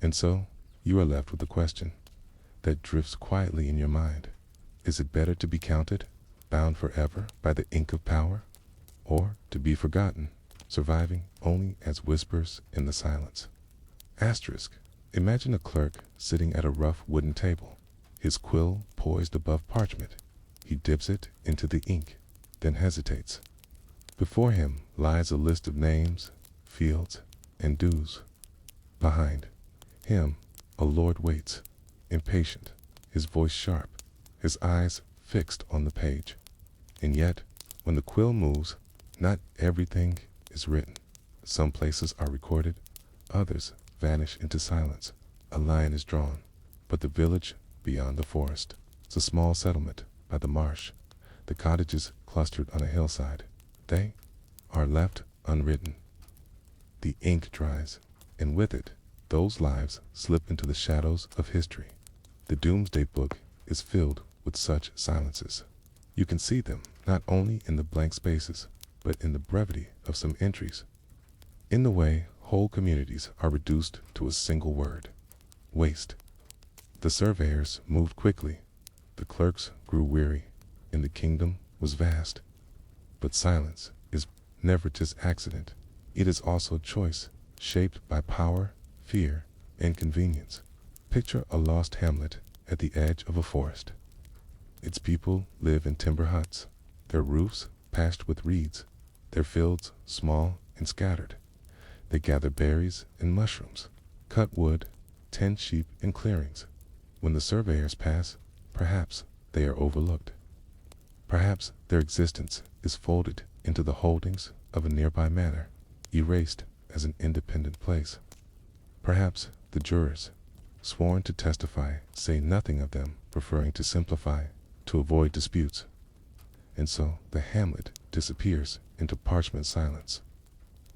[SPEAKER 1] And so, you are left with a question that drifts quietly in your mind. Is it better to be counted, bound forever by the ink of power, or to be forgotten, surviving only as whispers in the silence? Asterisk. Imagine a clerk sitting at a rough wooden table, his quill poised above parchment. He dips it into the ink, then hesitates. Before him lies a list of names, fields, and dues. Behind him, a lord waits, impatient, his voice sharp, his eyes fixed on the page. And yet, when the quill moves, not everything is written. Some places are recorded, others vanish into silence. A line is drawn, but the village beyond the forest. It's a small settlement by the marsh, the cottages clustered on a hillside. They are left unwritten. The ink dries, and with it, those lives slip into the shadows of history. The Domesday Book is filled with such silences. You can see them not only in the blank spaces, but in the brevity of some entries. In the way whole communities are reduced to a single word: waste. The surveyors moved quickly, the clerks grew weary, and the kingdom was vast. But silence is never just accident. It is also choice, shaped by power, fear, and convenience. Picture a lost hamlet at the edge of a forest. Its people live in timber huts, their roofs patched with reeds, their fields small and scattered. They gather berries and mushrooms, cut wood, tend sheep in clearings. When the surveyors pass, perhaps they are overlooked. Perhaps their existence is folded into the holdings of a nearby manor, erased as an independent place. Perhaps the jurors, sworn to testify, say nothing of them, preferring to simplify, to avoid disputes. And so the hamlet disappears into parchment silence,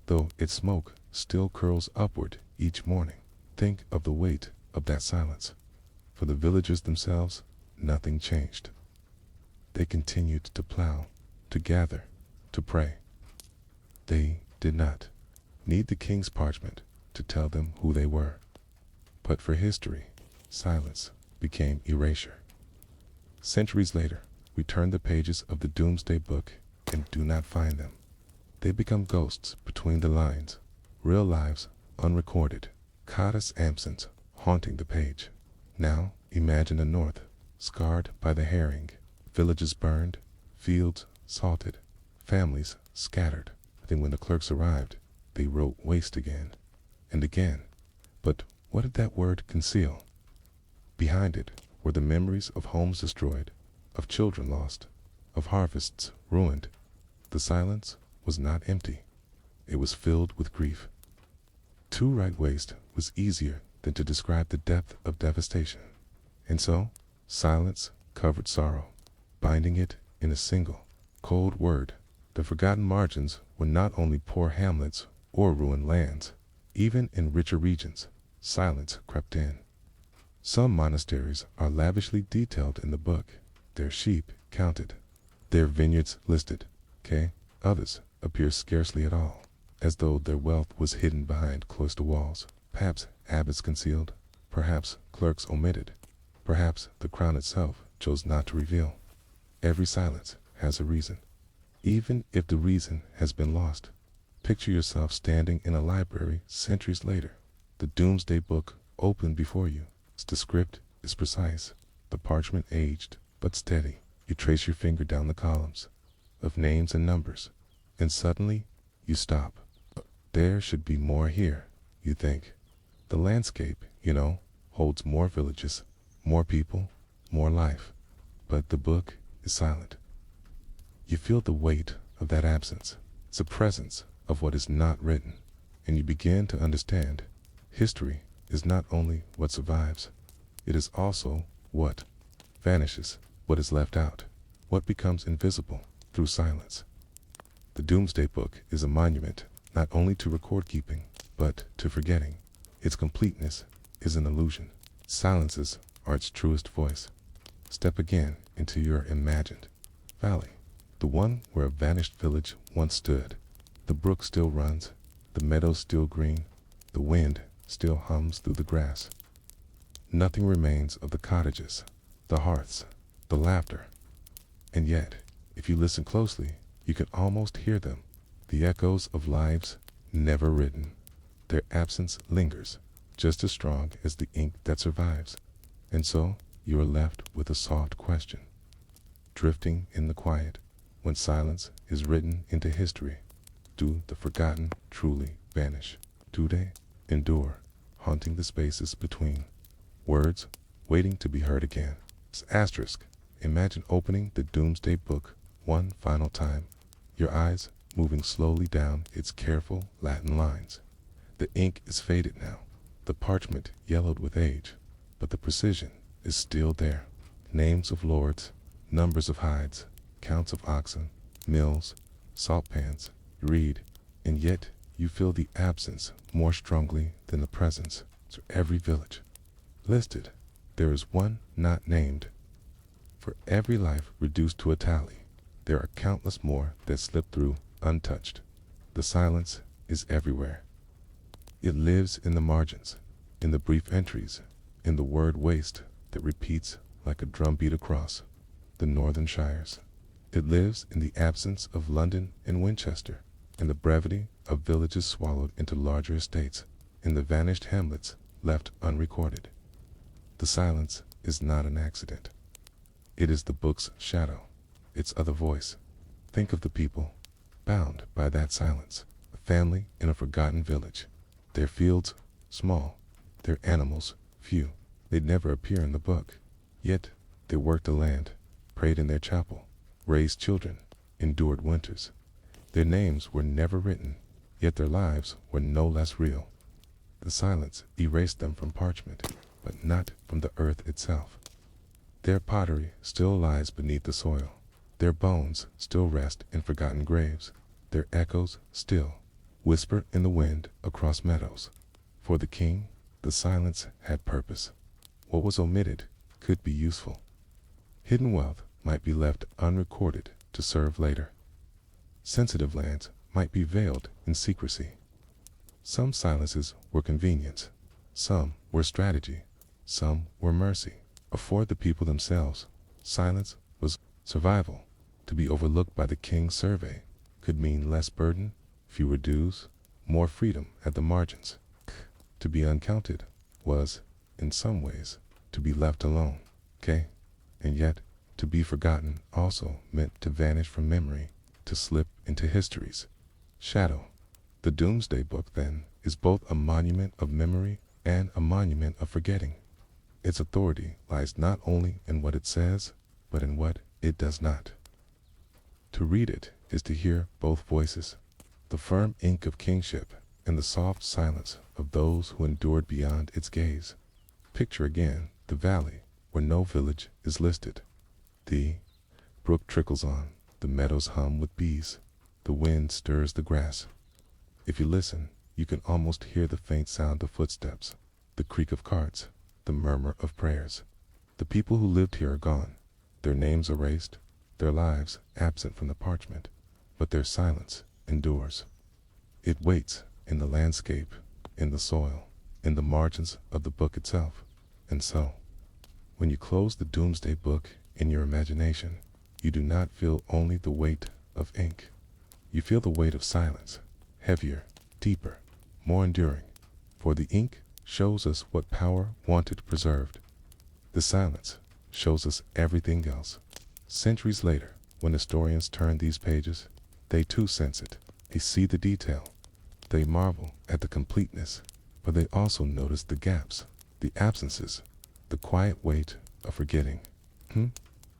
[SPEAKER 1] though its smoke still curls upward each morning. Think of the weight of that silence. For the villagers themselves, nothing changed. They continued to plow, to gather, to pray. They did not need the king's parchment to tell them who they were. But for history, silence became erasure. Centuries later, we turn the pages of the Domesday Book and do not find them. They become ghosts between the lines, real lives unrecorded, caduce absent, haunting the page. Now imagine the north, scarred by the herring, villages burned, fields salted, families scattered. Then when the clerks arrived, they wrote waste again and again. But what did that word conceal? Behind it were the memories of homes destroyed, of children lost, of harvests ruined. The silence was not empty. It was filled with grief. To write waste was easier than to describe the depth of devastation. And so, silence covered sorrow, binding it in a single, cold word. The forgotten margins were not only poor hamlets or ruined lands. Even in richer regions, silence crept in. Some monasteries are lavishly detailed in the book, their sheep counted, their vineyards listed. Others appear scarcely at all, as though their wealth was hidden behind cloister walls. Perhaps abbots concealed, perhaps clerks omitted, perhaps the crown itself chose not to reveal. Every silence has a reason, even if the reason has been lost. Picture yourself standing in a library centuries later, the Domesday Book open before you. The script is precise, the parchment aged but steady. You trace your finger down the columns of names and numbers, and suddenly you stop. There should be more here, you think. The landscape, holds more villages, more people, more life. But the book is silent. You feel the weight of that absence. It's a presence of what is not written, and you begin to understand history is not only what survives, it is also what vanishes, what is left out, what becomes invisible through silence. The Domesday Book is a monument not only to record keeping, but to forgetting. Its completeness is an illusion. Silences are its truest voice. Step again into your imagined valley, the one where a vanished village once stood. The brook still runs, the meadows still green, the wind still hums through the grass. Nothing remains of the cottages, the hearths, the laughter. And yet, if you listen closely, you can almost hear them, the echoes of lives never written. Their absence lingers, just as strong as the ink that survives. And so, you are left with a soft question, drifting in the quiet, when silence is written into history. Do the forgotten truly vanish? Do they endure, haunting the spaces between? Words waiting to be heard again. Asterisk. Imagine opening the Domesday Book one final time, your eyes moving slowly down its careful Latin lines. The ink is faded now, the parchment yellowed with age, but the precision is still there. Names of lords, numbers of hides, counts of oxen, mills, salt pans. You read, and yet you feel the absence more strongly than the presence. To every village listed, there is one not named. For every life reduced to a tally, there are countless more that slip through untouched. The silence is everywhere. It lives in the margins, in the brief entries, in the word waste that repeats like a drumbeat across the northern shires. It lives in the absence of London and Winchester, in the brevity of villages swallowed into larger estates, in the vanished hamlets left unrecorded. The silence is not an accident. It is the book's shadow, its other voice. Think of the people bound by that silence, a family in a forgotten village. Their fields small, their animals few. They'd never appear in the book. Yet they worked the land, prayed in their chapel, raised children, endured winters. Their names were never written, yet their lives were no less real. The silence erased them from parchment, but not from the earth itself. Their pottery still lies beneath the soil. Their bones still rest in forgotten graves. Their echoes still whisper in the wind across meadows. For the king, the silence had purpose. What was omitted could be useful. Hidden wealth might be left unrecorded to serve later. Sensitive lands might be veiled in secrecy. Some silences were convenience, some were strategy, some were mercy. For the people themselves, silence was survival. To be overlooked by the king's survey could mean less burden, fewer dues, more freedom at the margins. To be uncounted was, in some ways, to be left alone, and yet, to be forgotten also meant to vanish from memory, to slip into history's shadow. The Domesday Book, then, is both a monument of memory and a monument of forgetting. Its authority lies not only in what it says, but in what it does not. To read it is to hear both voices, the firm ink of kingship and the soft silence of those who endured beyond its gaze. Picture again the valley where no village is listed. The brook trickles on, the meadows hum with bees, the wind stirs the grass. If you listen, you can almost hear the faint sound of footsteps, the creak of carts, the murmur of prayers. The people who lived here are gone, their names erased, their lives absent from the parchment, but their silence endures. It waits in the landscape, in the soil, in the margins of the book itself. And so, when you close the Domesday Book in your imagination, you do not feel only the weight of ink. You feel the weight of silence, heavier, deeper, more enduring. For the ink shows us what power wanted preserved. The silence shows us everything else. Centuries later, when historians turn these pages, they too sense it. They see the detail. They marvel at the completeness, but they also notice the gaps, the absences, the quiet weight of forgetting. And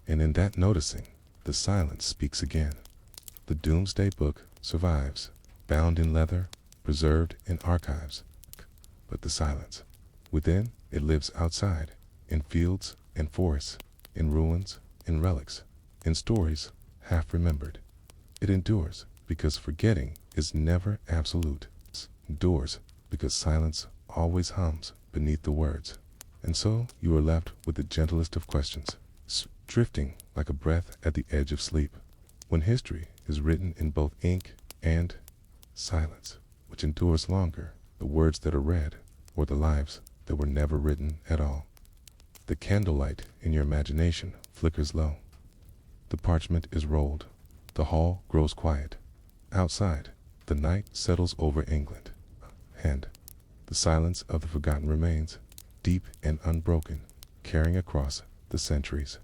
[SPEAKER 1] in that noticing, the silence speaks again. The Domesday Book survives, bound in leather, preserved in archives. But the silence within, it lives outside, in fields and forests, in ruins, in relics, in stories half remembered. It endures because forgetting is never absolute. It endures because silence always hums beneath the words. And so you are left with the gentlest of questions, drifting like a breath at the edge of sleep. When history is written in both ink and silence, which endures longer, the words that are read or the lives that were never written at all? The candlelight in your imagination flickers low. The parchment is rolled. The hall grows quiet. Outside, the night settles over England, and the silence of the forgotten remains, deep and unbroken, carrying across the centuries.